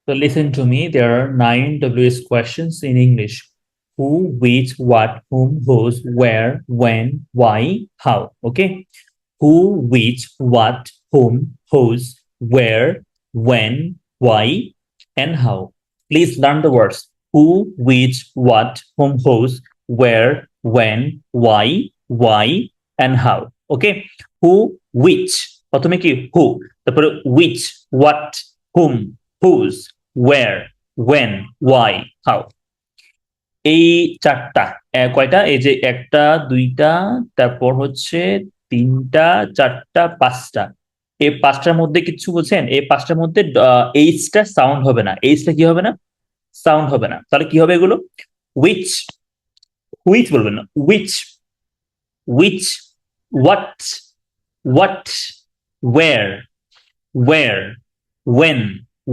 So listen to me. There are 9 WS questions in English. Who, which, what, whom, whose, where, when, why, how. Okay. Who, which, what, whom, whose, where, when, why, and how. Please learn the words who, which, what, whom, whose, where, when, why, and how. Okay. Who, which, প্রথমে কি who, তারপরে which, what, whom, whose, where, when, why, how. এই চারটা কয়টা, এই যে একটা দুইটা তারপর হচ্ছে তিনটা চারটা পাঁচটা, এই পাঁচটার মধ্যে কিছু বলছেন, এই পাঁচটার মধ্যে এইচটা সাউন্ড হবে না, এইচটা কি হবে না, সাউন্ড হবে না, তাহলে কি হবে এগুলো, উইচ, হুইচ বলবেন না, which, which, what, what, where,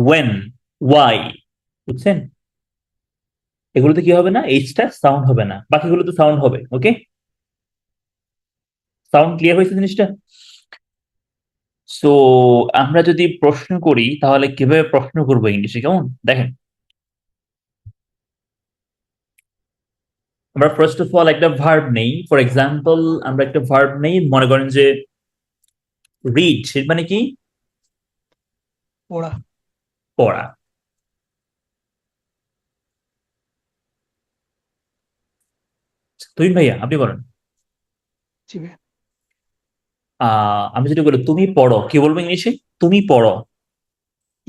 when, why, বুঝছেন, এগুলোতে কি হবে না, এইচটা সাউন্ড হবে না, বাকিগুলোতে সাউন্ড হবে। ওকে, সাউন্ড ক্লিয়ার হয়েছে জিনিসটা? সো আমরা যদি প্রশ্ন করি তাহলে কিভাবে প্রশ্ন করবো ইংলিশে, কেমন দেখেন, আমরা ফার্স্ট অফ অল একটা ভার্ব নেই, ফর এক্সাম্পল আমরা একটা ভার্ব নেই, মনে করেন যে রিড, সেটা মানে কি, পড়া। পড়া। তুহিন ভাইয়া আপনি বলেন। জি ভাই। আমি যদি বলি তুমি পড়ো, কি বলবো ইংলিশে, তুমি পড়ো,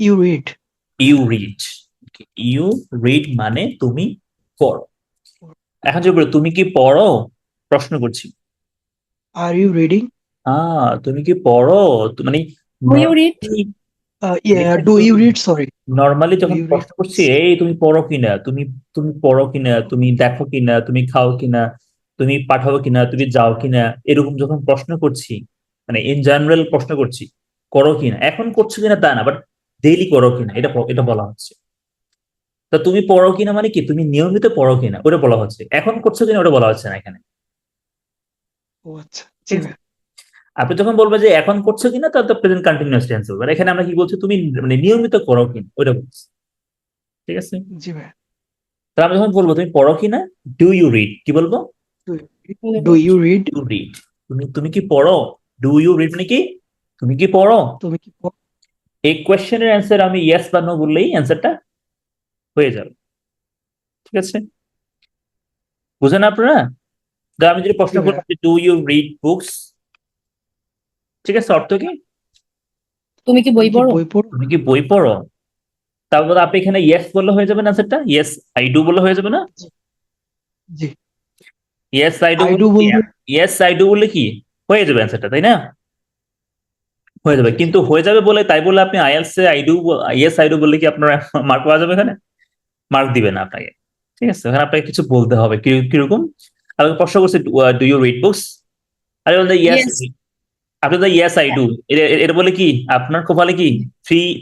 you read. You read, you read মানে তুমি পড়ো। এখন যদি বলি তুমি কি পড়ো, প্রশ্ন করছি, আর ইউ রিডিং? তুমি কি পড়ো, মানে Do you read? Do you read, sorry. Normally do যখন ইউ রিড? প্রশ্ন করছি এই তুমি পড়ো কিনা, তুমি পড়ো কিনা, তুমি দেখো কিনা, তুমি খাও কিনা, তুমি পাঠাও কিনা, তুমি যাও কিনা, এরকম যখন প্রশ্ন করছি, মানে ইন জেনারেল প্রশ্ন করছি, করো কিনা, এখন করছো কিনা তা না, বাট ডেইলি করো কিনা, এটা এটা বলা হচ্ছে। তা তুমি পড়ো কিনা মানে কি, তুমি নিয়মিত পড়ো কিনা ওটা বলা হচ্ছে, এখন করছো কিনা ওটা বলা হচ্ছে না এখানে। ও আচ্ছা, জি ভাই। আপনি যখন বলবে যে এখন করছো কিনা, তাহলে তো প্রেজেন্ট কন্টিনিউয়াস টেন্স হবে, আর এখানে আমরা কি বলছি, তুমি মানে নিয়মিত করো কিনা ওটা বলছি, ঠিক আছে। জি ভাই। তাহলে আমি যখন বলবো তুমি পড়ো কিনা, ডু ইউ রিড, কি বলবো, do you read? You read, তুমি কি পড়ো, ডু ইউ রিড মানে কি, তুমি কি পড়ো। তুমি কি পড়ো? এই কোয়েশ্চেনের অ্যান্সার আমি ইয়েস বা নো বললেই অ্যান্সারটা হয়ে যাবে, ঠিক আছে, বুঝেন আপনারা। আমি যদি প্রশ্ন জি ভাই। করলাম যে ডু ইউ রিড বুকস, ঠিক আছে, অর্থ কি, তুমি কি বই তুমি কি পড়ো? বই পড়ো? তুমি কি বই পড়ো, তারপর আপনি এখানে ইয়েস বললে হয়ে যাবে না, অ্যান্সারটা ইয়েস আই ডু বললে হয়ে যাবে না, জি। জি। Yes I do I do বললে কি, বলবো। ইয়েস আই ডু বললে কি হয়ে যাবে অ্যান্সারটা, তাই না, হয়ে যাবে। জি জি। কিন্তু হয়ে যাবে বলে তাই বলে আপনি IELTS A I do, yes I do বললে কি আপনার মার্ক পাওয়া যাবে, এখানে মার্ক দিবে না আপনাকে, ঠিক আছে, এখানে আপনাকে কিছু বলতে হবে, কিরকম, আমি প্রশ্ন করছি ডু ইউ রিড বুকস, আরে বলতে ইয়েস, Yes. আপনি তো ইয়েস আই ডু, এটা বলে কি আপনার কপালে কি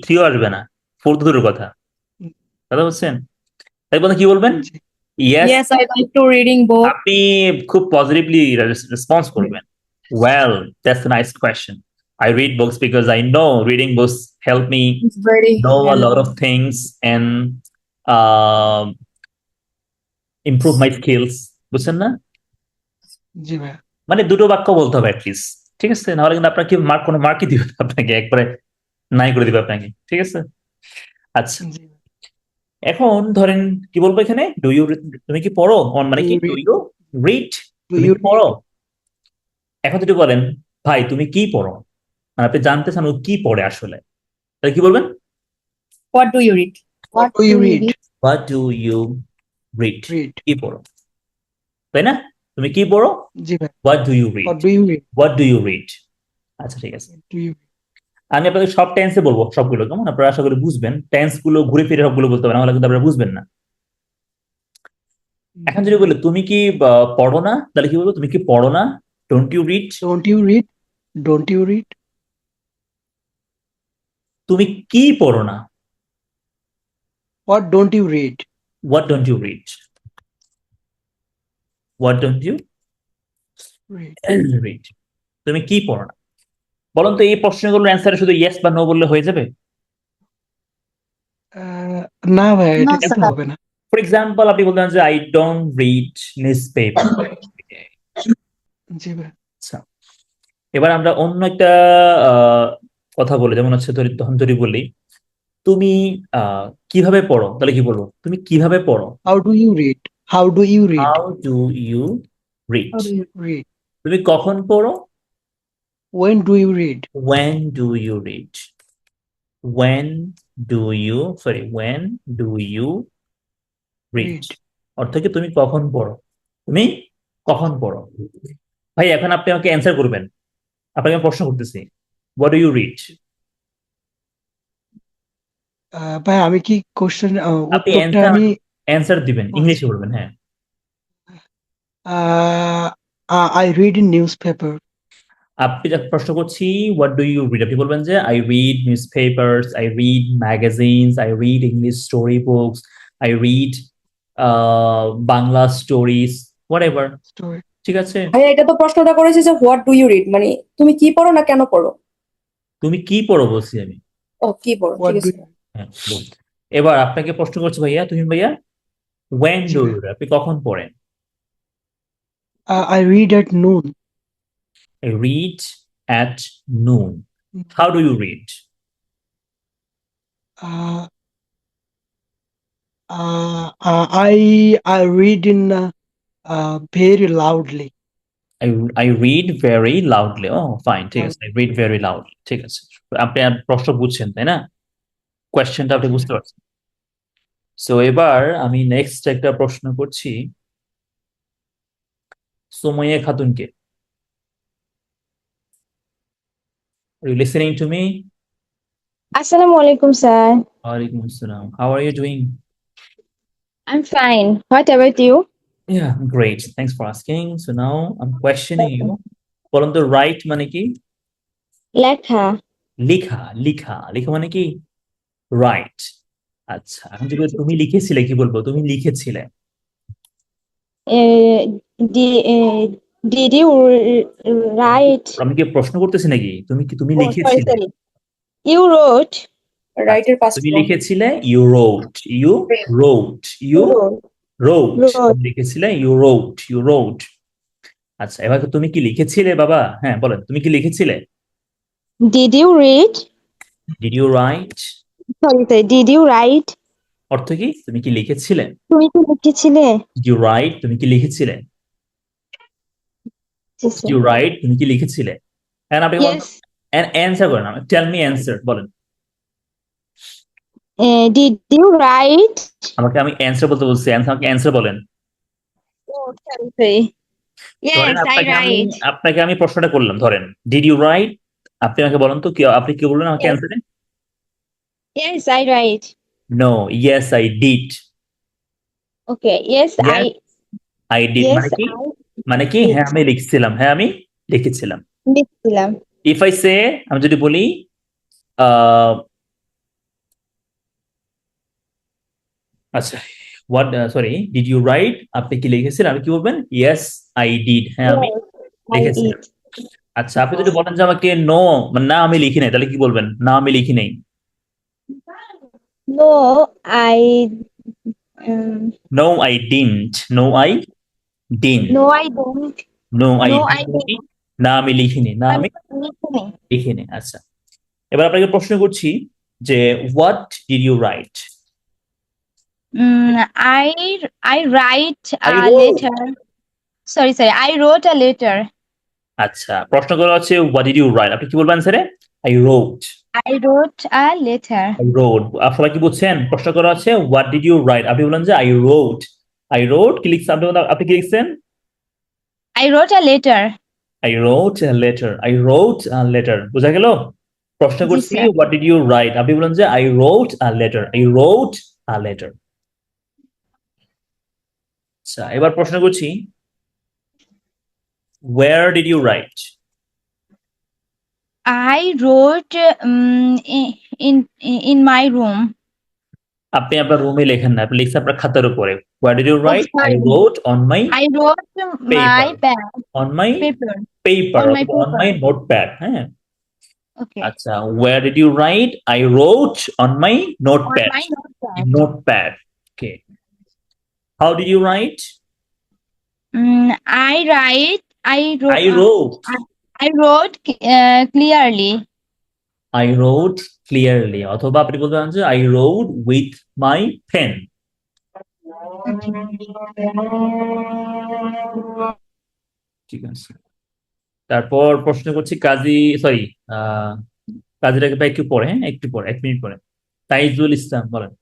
থ্রিও আসবে না, ফোর তো দূরের কথা, কথা বলছেন, তাই বলে কি বলবেন, জি। Yes, Yes, I like to reading book. আপনি খুব পজিটিভলি রেসপন্স করবেন, well that's a nice question, I read books because I know reading books help me It's very know a lot hello. of things and uh, improve my skills, বুঝছেন না, জি ভাই। মানে দুটো বাক্য বলতে হবে অ্যাটলিস্ট, ঠিক আছে, নাহলে কিন্তু আপনাকে মার্ক, কোনো মার্কই দিবে না আপনাকে, একবারে নাই করে দিবে আপনাকে, ঠিক আছে। আচ্ছা, জি। এখন ধরেন কি বলবো এখানে, ডু ইউ, তুমি কি পড়ো, মানে ডু কি you do read? You read, do তুমি ইউ কি রিড? পড়ো। এখন যদি বলেন ভাই তুমি কি পড়ো, মানে আপনি জানতে চান ও কি পড়ে আসলে, তাহলে কি বলবেন, What do you read? What do you read? What do you read, read. কি পড়ো, তাই না, তুমি কি পড়ো, জি ভাই। What do you read, what do you read? What do you read. আচ্ছা ঠিক আছে, ডু ইউ? আমি আপনাদের সব টেন্সে বলবো সবগুলো, কেমন আপনারা আশা করি বুঝবেন, টেন্স গুলো ঘুরে ফিরে সবগুলো বলতে হবে, নাহলে কিন্তু আপনারা বুঝবেন না। এখন যদি বলি তুমি কি পড়ো না, তাহলে কি বলবো, তুমি কি পড়ো না, don't you read, don't you read? Don't you read? তুমি কি পড়ো না, what don't you read? What don't you read, what don't you read. Read, তুমি কি পড়ো না। বলুন তো এই প্রশ্নগুলোর অ্যান্সারে শুধু ইয়েস বা নো বললে হয়ে যাবে, না ভাইয়া, এটা না, কিন্তু স্যার। হবে না। ফর এক্সাম্পল আপনি বলতে পারেন যে I don't read newspaper. জি ভাই। আচ্ছা, এবার আমরা অন্য একটা কথা বলি, যেমন হচ্ছে তখন যদি বলি তুমি কিভাবে পড়ো, তাহলে কি বলবো? তুমি কিভাবে পড়ো? How do you read? How do you read? How do you read? How do you- read. তুমি কখন পড়ো? When do you read? when do you read? when do you read? Read. অর্থ কি তুমি কখন পড়ো? তুমি কখন পড়ো? ভাই এখন আপনি আমাকে অ্যান্সার করবেন, আপনাকে আমি প্রশ্ন করতেছি, হোয়াট ডু ইউ রিড? ভাই আমি কি কোশ্চেন আপনি উত্তরটা অ্যান্সার আমি অ্যান্সার দিবেন, ইংলিশে বলবেন। হ্যাঁ, I read in news paper. আপনি যখন প্রশ্ন করছি হোয়াট ডু ইউ রিড, আপনি বলবেন যে I read news papers, I read magazines, I read English story books, I read Bangla stories, what ever. Story. ঠিক আছে, ভাইয়া, এটা তো প্রশ্নটা করেছে যে হোয়াট ডু ইউ রিড, মানে তুমি কি পড়ো না কেন পড়ো? তুমি কি পড়ো বলছি আমি। ও, কি পড়ো, হোয়াট ঠিক ডু আছে। হ্যাঁ, বল। এবার আপনাকে প্রশ্ন করছি ভাইয়া, তুমি ভাইয়া when জি do ভাই। you read? আপনি কখন পড়েন? আই রিড এট নুন। I read at noon. How do you read? I read in very loudly. I read very loudly. Oh, fine. ঠিক আছে, I read very loudly. ঠিক আছে, আপনি আর প্রশ্ন বুঝছেন তাই না? কোয়েশ্চেনটা আপনি বুঝতে পারছেন। সো এবার আমি নেক্সট একটা প্রশ্ন করছি Sumaiya খাতুনকে। Are you listening to me? Assalamu alaikum, sir. Walaikum assalam. How are you doing? I'm fine. What about you? Yeah, great. Thanks for asking. So now I'm questioning you. বলুন তো right মানে কি? Lekha. লিখা। লিখা লিখা মানে কি? Right. আচ্ছা, এখন যদি তুমি লিখেছিলে কি বলবো? তুমি লিখেছিলে। Uh, did you write? আমি কি প্রশ্ন করতেছি নাকি? তুমি Oh, sorry, লিখেছিলে। sorry. You wrote. রাইটের পাস্ট তুমি ফর্ম। লিখেছিলে you wrote, you wrote, you Wrote. Wrote. Wrote. লিখেছিলে ইউ রোট, ইউ রোট। আচ্ছা, এবার তুমি কি লিখেছিলে বাবা? হ্যাঁ বলেন, তুমি কি লিখেছিলে? Did you read? Did you write? Sorry. Did you write? অর্থ কি? তুমি কি লিখেছিলে? তুমি কি লিখেছিলে? Did you write? তুমি কি লিখেছিলে? জি, ডিড ইউ রাইট? তুমি কি লিখেছিলে? এন্ড আপনি বলেন, Yes. অ্যান্সার করেন, টেল মি অ্যান্সার বলেন। Did you write? আমাকে আমি অ্যান্সার বলতে বলছি, আমাকে অ্যান্সার বলেন। Oh, sorry. ধরেন Yes, I write. আপনাকে আমি প্রশ্নটা করলাম, ধরেন ডিড ইউ রাইট, আপনি আমাকে বলেন তো কি, আপনি কি বললেন আমাকে Yes. অ্যান্সারে? Yes, I write. No, yes I did. Okay. Yes, Yes, I did Yes, মানে কি? I মানে কি? did. হ্যাঁ আমি লিখছিলাম, হ্যাঁ আমি লিখেছিলাম। লিখছিলাম। ইফ আই সে, আমি যদি বলি আহ, আচ্ছা what, sorry, did you write, আপনি কি লিখেছিলেন, আমি কি বলবেন? ইয়েস আই ডিড, হ্যাঁ আমি Yes, I লিখেছিলাম। eat. আচ্ছা, আপনি যদি বলেন যে আমাকে নো, মানে না আমি লিখি নাই, তাহলে কি বলবেন? না আমি লিখি নাই। No, I um, no I didn't, no I didn't, no, I don't. No I No, I didn't, didn't. না আমি লিখিনি, না আমি লিখিনি। লিখিনি। আচ্ছা, এবার আপনাকে প্রশ্ন করছি যে what did you write? I write I a wrote. letter. Sorry. I wrote a letter. আচ্ছা, প্রশ্ন করা হচ্ছে হোয়াট ডিড ইউ রাইট, আপনি কি বলবেন sir? I রোট। I wrote a letter. I রোট। সবাই কি বুঝছেন? প্রশ্ন করা হচ্ছে হোয়াট ডিড ইউ রাইট, আপনি বলেন যে আই রোট। আই রোট কি লিখছেন? আপনি কি লিখছেন? I wrote a letter. I wrote a letter, I wrote a letter. বোঝা গেল? প্রশ্ন জি, করছি sir. What did you write, আপনি বলেন যে I wrote a letter, I wrote a letter. আচ্ছা, এবার প্রশ্ন করছি where did you write? I wrote in my room. আপনি আপনার রুমে লেখেন না, আপনি লিখছেন আপনার খাতার উপরে। where did you write? I sorry. wrote on my I wrote my paper, on my paper. paper, On my অথবা on paper. my notepad। হ্যাঁ, Okay. আচ্ছা, where did you write? I wrote on my On notepad. my notepad. Notepad. Okay. How did you write? I write. I wrote. I wrote. I wrote clearly. I wrote clearly. অথবা আপনি বলতে পারেন যে I wrote with my pen. ঠিক আছে। তারপর প্রশ্ন করছি কাজী, সরি, কাজীটাকে একটু পরে, হ্যাঁ, একটু পরে, 1 মিনিট পরে। তাইজুল ইসলাম বলেন।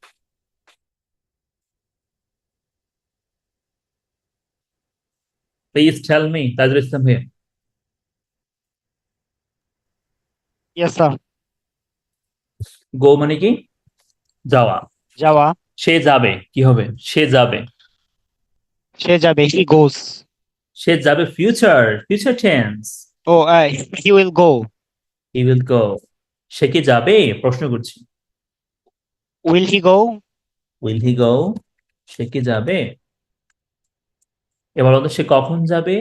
Please tell me, Taijul Islam here. Yes, sir. Go মানে কি? যাওয়া। যাওয়া। সে যাবে, কি হবে? সে যাবে। সে যাবে, he goes. সে যাবে future tense. Oh, he will go. He will go. সে কি যাবে? প্রশ্ন করছি। Will he go? Will he go? সে কি যাবে? এবার বলতো সে কখন যাবে?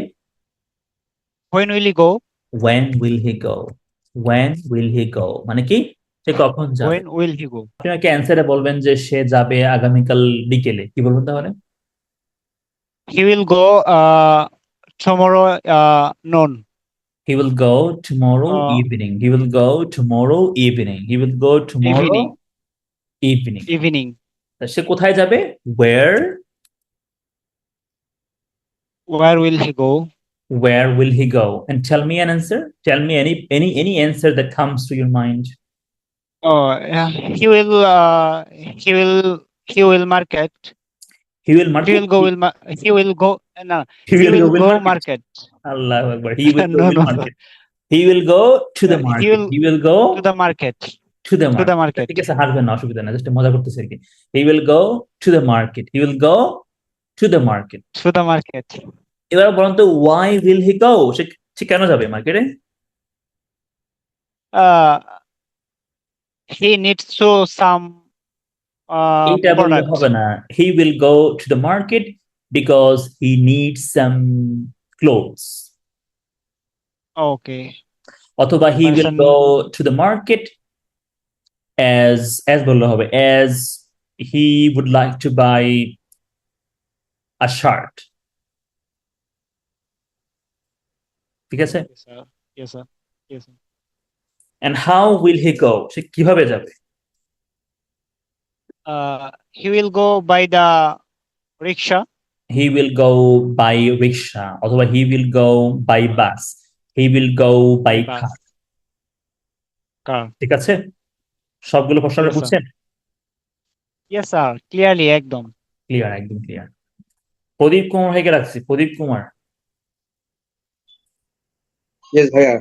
When will he go? When will he go? When will he go? মানে কি? সে কখন যাবে? When will he go? আপনি আমাকে অ্যান্সারে বলবেন যে সে যাবে আগামীকাল বিকেলে, কি বলবেন তাহলে? He will go tomorrow noon. He will go tomorrow Uh, evening. He will go tomorrow evening. He will go tomorrow evening. Evening. তা সে কোথায় যাবে? Where? Where will he go? Where will he go? And tell me an answer. Tell me any answer that comes to your mind. Oh, yeah. He will market. He will market. He will go. He will go. No. He will go go market. market. Allahu Akbar. He will go No, will no. market. He will go to the He market. will He will go To the market. to the To the market. market. ঠিক আছে, হাসবেন না, অসুবিধা না, just মজা করতেছি আর কি। He will go to the market. He will go to the market. To the market. এবার বলুন তো why will he go? সে সে কেন যাবে মার্কেটে? He needs to some এটা বললে product. হবে না। He will go to the market because he needs some clothes. Okay. অথবা he will Person- go to the market as বললে হবে as he would like to buy a shirt. ঠিক আছে? Yes, sir. Yes, sir. Yes, sir. And how will he go? সে কিভাবে যাবে? He will go by the rickshaw. He will go by rickshaw অথবা he will go by bus. He will go by Bus. car. Car. ঠিক আছে? সবগুলো প্রশ্ন Yes, sir. বুঝছেন? Yes, sir. Clearly, একদম। Clear, একদম ক্লিয়ার। প্রদীপ কুমার ভাইকে রাখছি। প্রদীপ Kumar, Yes, bhaiya.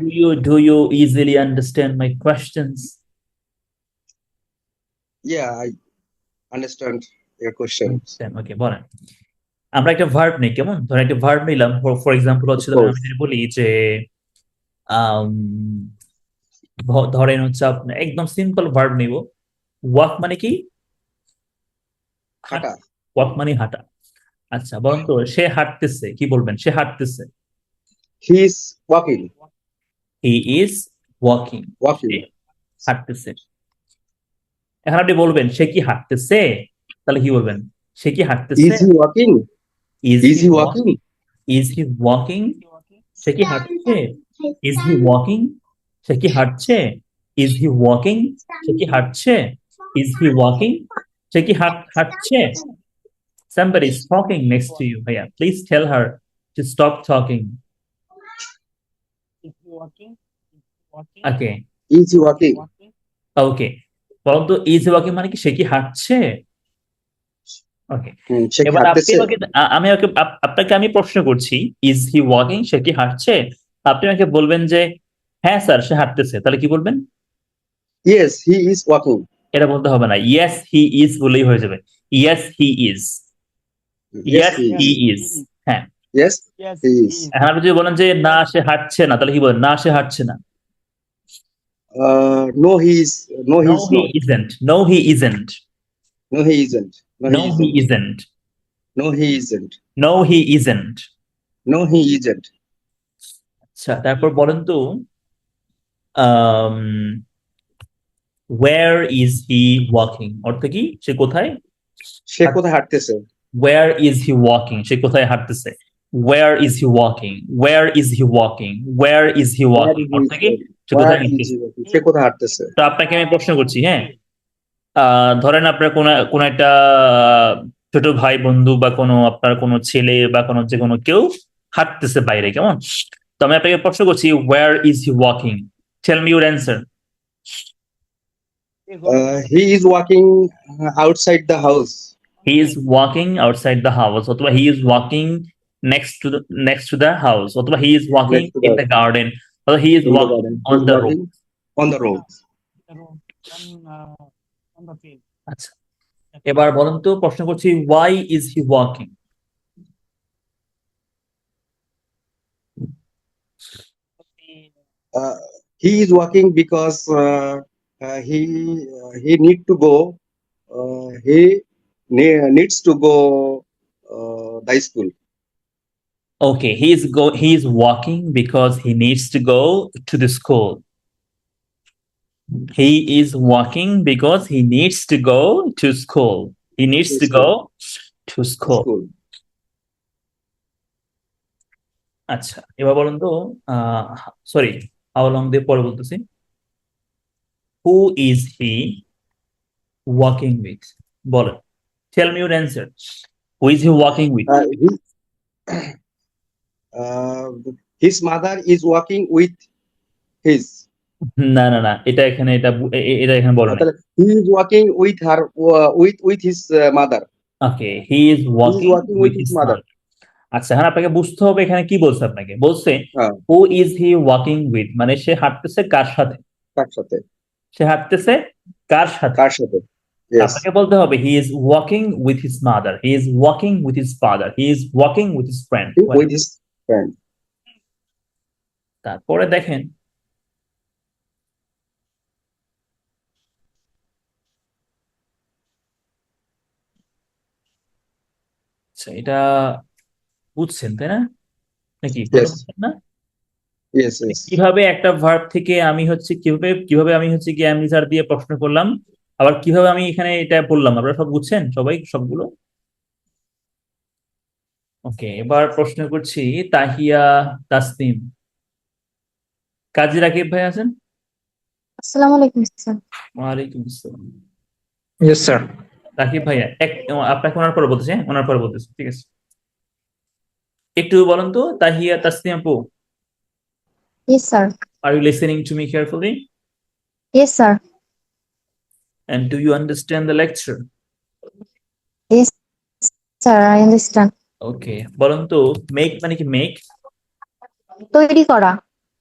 do you easily understand my questions? Yeah, I understand your questions. ওকে, বলেন। আমরা একটা ভার্ব নেই, কেমন? ধরেন একটা ভার্ব নিলাম, ফর এক্সাম্পল হচ্ছে Of course. আমি যদি বলি যে ধরেন হচ্ছে আপনার একদম সিম্পল ভার্ব নিব, ওয়াক মানে কি? Hata. ওয়াক মানে হাঁটা। আচ্ছা, বলেন তো সে হাঁটতেছে, কি বলবেন? সে হাঁটতেছে। He is walking. He is walking. Walking. হাঁটতেছে। এখন আপনি বলবেন সে কি হাঁটতেছে, তাহলে কি বলবেন? সে কি হাঁটতেছে? Is he walking? Is he walking? Is he walking? সে কি হাঁটছে? Is he walking? সে কি হাঁটছে? Is he walking? সে কি হাঁটছে? Is he walking? সে কি হাঁটছে? Somebody is talking next to you. Bhaiya, please tell her to stop talking. Is he walking? Okay. Is he walking? Okay. বলতো is he walking মানে কি সে কি হাঁটছে? ওকে। সে কি এবার হাঁটতেছে? আপনাকে আমি প্রশ্ন করছি, ইজ হি ওয়াকিং? সে কি হাঁটছে? আপনি আমাকে বলবেন যে হ্যাঁ স্যার সে হাঁটতেছে, তাহলে কি বলবেন? Yes, he is walking. এটা বলতে হবে না, ইয়েস হি ইজ বলেই হয়ে যাবে। Yes he is. Yes he is. হ্যাঁ, Yes, Yes, he he is. is. এখন আপনি যদি বলেন যে না সে হাঁটছে না, তাহলে কি বলেন? না সে হাঁটছে না। No, he is. No, he No is he not. isn't. No he isn't. No, he isn't. No, No he he isn't. isn't. No, he isn't. No he isn't. No, he isn't. আচ্ছা, তারপর বলেন তো um, where is he walking অর্থ কি সে কোথায় সে কোথায় হাঁটতেছে? where is he walking সে কোথায় হাঁটতেছে where is he walking where is he walking where is he walking অর্থ কি সে কোথায় হাঁটতেছে সে কোথায় হাঁটতেছে? তো আপনাকে আমি প্রশ্ন করছি হ্যাঁ ধরেন আপনার কোন একটা ছোট ভাই বন্ধু বা কোনো আপনার কোনো ছেলে বা কোনো যে কোনো কেউ হাঁটতেছে বাইরে কেমন তো আমি আপনাকে প্রশ্ন করছি where is he walking tell me your answer He is walking outside the house. he is walking outside the house অথবা he is walking next to the house অথবা he is walking Next to in the- the garden অথবা he is In the walking garden. on He's the walking road on the road. On the field. আচ্ছা এবার বলেন তো প্রশ্ন করছি why is he walking He is walking because he need to go. He needs to go the school. okay he is walking because he needs to go to the school he is walking because he needs to go to school he needs to go to school School. আচ্ছা এবার বলুন তো sorry how long দিয়ে পরে বলতেছি who is he walking with বলেন tell me your answer who is he walking with His mother is walking with his. না না না এটা এখানে এটা এখানে বলো না He is walking with her with his mother. Okay he is walking walking with with his his mother. Mother আচ্ছা এখন আপনাকে বুঝতে হবে এখানে কি বলছে আপনাকে বলছে হ্যাঁ। হু ইজ হি ওয়াকিং উইথ মানে সে হাঁটতেছে কার সাথে কার সাথে? সে হাঁটতেছে কার সাথে কার সাথে? Yes. আপনাকে বলতে হবে he is walking with his mother he is walking with his father he is walking with his friend With his friend. তারপরে দেখেন আচ্ছা এটা বুঝছেন তাই না নাকি Yes. বুঝছেন না Yes, yes. কিভাবে একটা ভার্ব থেকে আমি হচ্ছে কিভাবে আমি হচ্ছে কি অ্যামিজার দিয়ে প্রশ্ন করলাম আবার কিভাবে আমি এখানে এটা বললাম আপনারা সব বুঝছেন সবাই সবগুলো ওকে এবার প্রশ্ন করছি তাহিয়া তাসনিম কাজী রাকিব ভাই আছেন আসসালামু আলাইকুম স্যার। ওয়ালাইকুম আসসালাম Yes, sir. রাকিব ভাইয়া আপনাকে ওনার পরে বলতেছি হ্যাঁ ওনার পরে বলতেছি ঠিক আছে একটু বলেন তো তাহিয়া তাসনিম আপু Yes, sir. Are you listening to me carefully Yes, sir. and do you understand the lecture Sir, I understand. ওকে বলেন তো মেক মানে কি মেক তৈরি করা।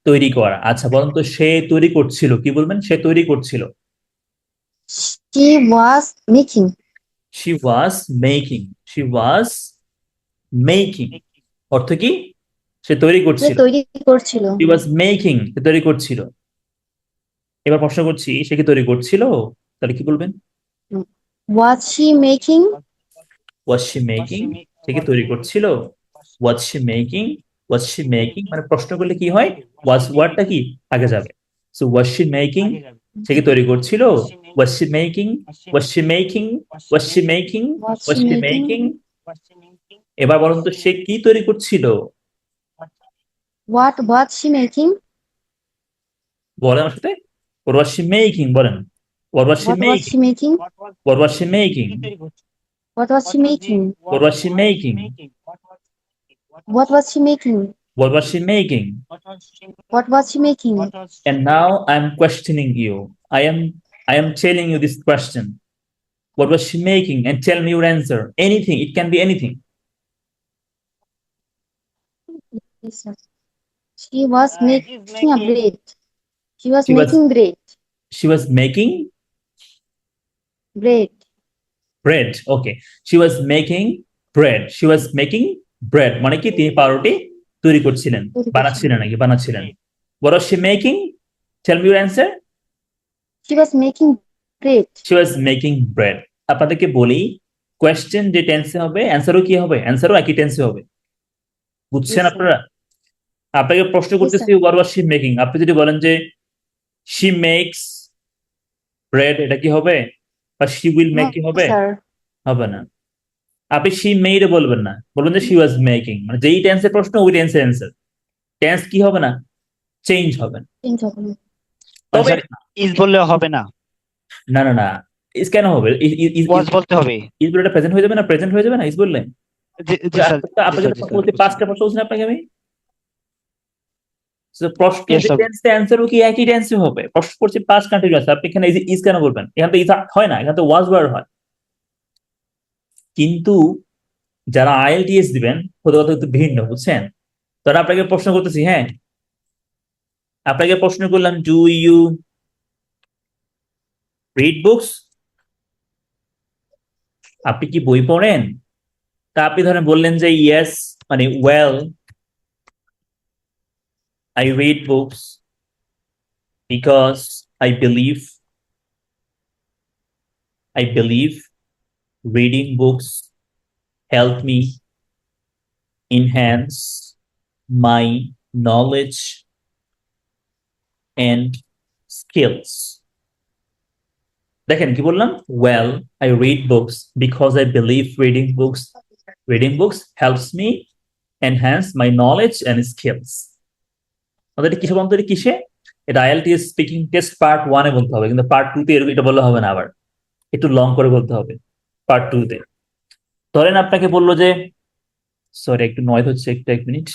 তৈরি করা আচ্ছা বলেন তো সে তৈরি করছিল কি বলবেন সে তৈরি করছিল She was making. she was making অর্থ কি সে তৈরি সে করছিল তৈরি করছিল। she was making সে তৈরি করছিল এবার প্রশ্ন করছি সে কি তৈরি করছিল তাহলে কি বলবেন Was she making? was she making সে কি তৈরি করছিল was she making মানে প্রশ্ন করলে কি হয় was ওয়ার্ডটা কি আগে যাবে so was she making সে কি তৈরি করছিল was she making এবার বলুন তো সে কি তৈরি করছিল What was she making? বলেন আমার সাথে what was she making বলেন what was she What was she making making? what was she making What was she making? what was she making What was she making? what was she making What was she making? and now I'm questioning you I am telling you this question what was she making and tell me your answer anything it can be anything Yes, sir. She was making a bread. She was She was- making bread. she was making Bread. bread okay she was making bread মানে কি তিনি পাউরুটি তৈরি করছিলেন বানাচ্ছিলেন what was she making tell me your answer She was making bread. she was making bread আপনাদেরকে বলি question যে টেন্সে হবে অ্যানসারও কি হবে অ্যানসারও একই টেন্সে হবে বুঝছেন Yes, sir. আপনারা আপনাকে প্রশ্ন করতেছি what was she making আপনি যদি বলেন যে শি মেক্স ব্রেড, এটা কি হবে? বা শি উইল মেক No, কি হবে? sir. হবে না। আপনি শি মেড বলবেন না, বলবেন যে শি ওয়াজ মেকিং। মানে যেই টেন্সের প্রশ্ন ওই টেন্সের অ্যান্সার। টেন্স কি হবে না? চেঞ্জ হবে না। Change হবে না। তবে স্যার ইজ বললে হবে না, না না না, ইজ কেন হবে? ওয়াজ বলতে হবে। ইজ বললে প্রেজেন্ট হয়ে যাবে না? প্রেজেন্ট হয়ে যাবে না ইজ বললে? জি জি স্যার, জি আপনাকে স্যার, একটা জি প্রশ্ন স্যার, বলছি, বুঝছি। পাঁচটা প্রশ্ন বলছেন আপনাকে আমি। So, প্রশ্ন Yes, যে sir. টেন্সে অ্যান্সারও কি একই টেন্সে হবে। প্রশ্ন করছি পাস্ট কন্টিনিউয়াস, আপনি এখানে ইজ কেন বলবেন? এখানে তো ইজ হয় না, এখানে তো ওয়াজ ওয়ার হয়। কিন্তু যারা আইএলটিএস দিবেন ওদের কথা একটু ভিন্ন, বুঝছেন? তারা আপনাকে প্রশ্ন করতেছি, হ্যাঁ আপনাকে প্রশ্ন করলাম, ডু ইউ রিড বুকস? আপনি কি বই পড়েন? তা আপনি ধরেন বললেন যে ইয়েস, মানে well I read books because I believe reading books help me enhance my knowledge and skills. দেখেন কি বললাম, well I read books because I believe reading books helps me enhance my knowledge and skills. আমাদের কিসে বলতে হবে? কিসে? এটা IELTS speaking test part 1 এ বলতে হবে, কিন্তু পার্ট 2 তে এটা বললে হবে না, আবার একটু লং করে বলতে হবে পার্ট 2 তে। ধরেন আপনাকে বললো যে, সরি একটু নয়েজ হচ্ছে, একটু এক মিনিট।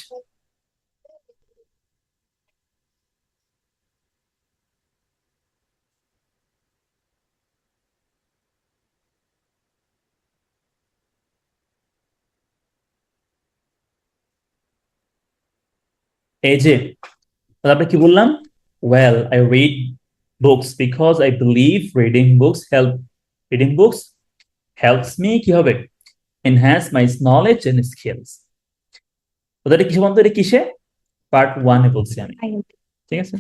এই যে তারপরে কি বললাম, well I read books because I believe reading books helps me কি হবে? enhance my knowledge and skills. ওদের কিসে বলতো? এটা কিসে? পার্ট 1 এ বলছি আমি, ঠিক আছে?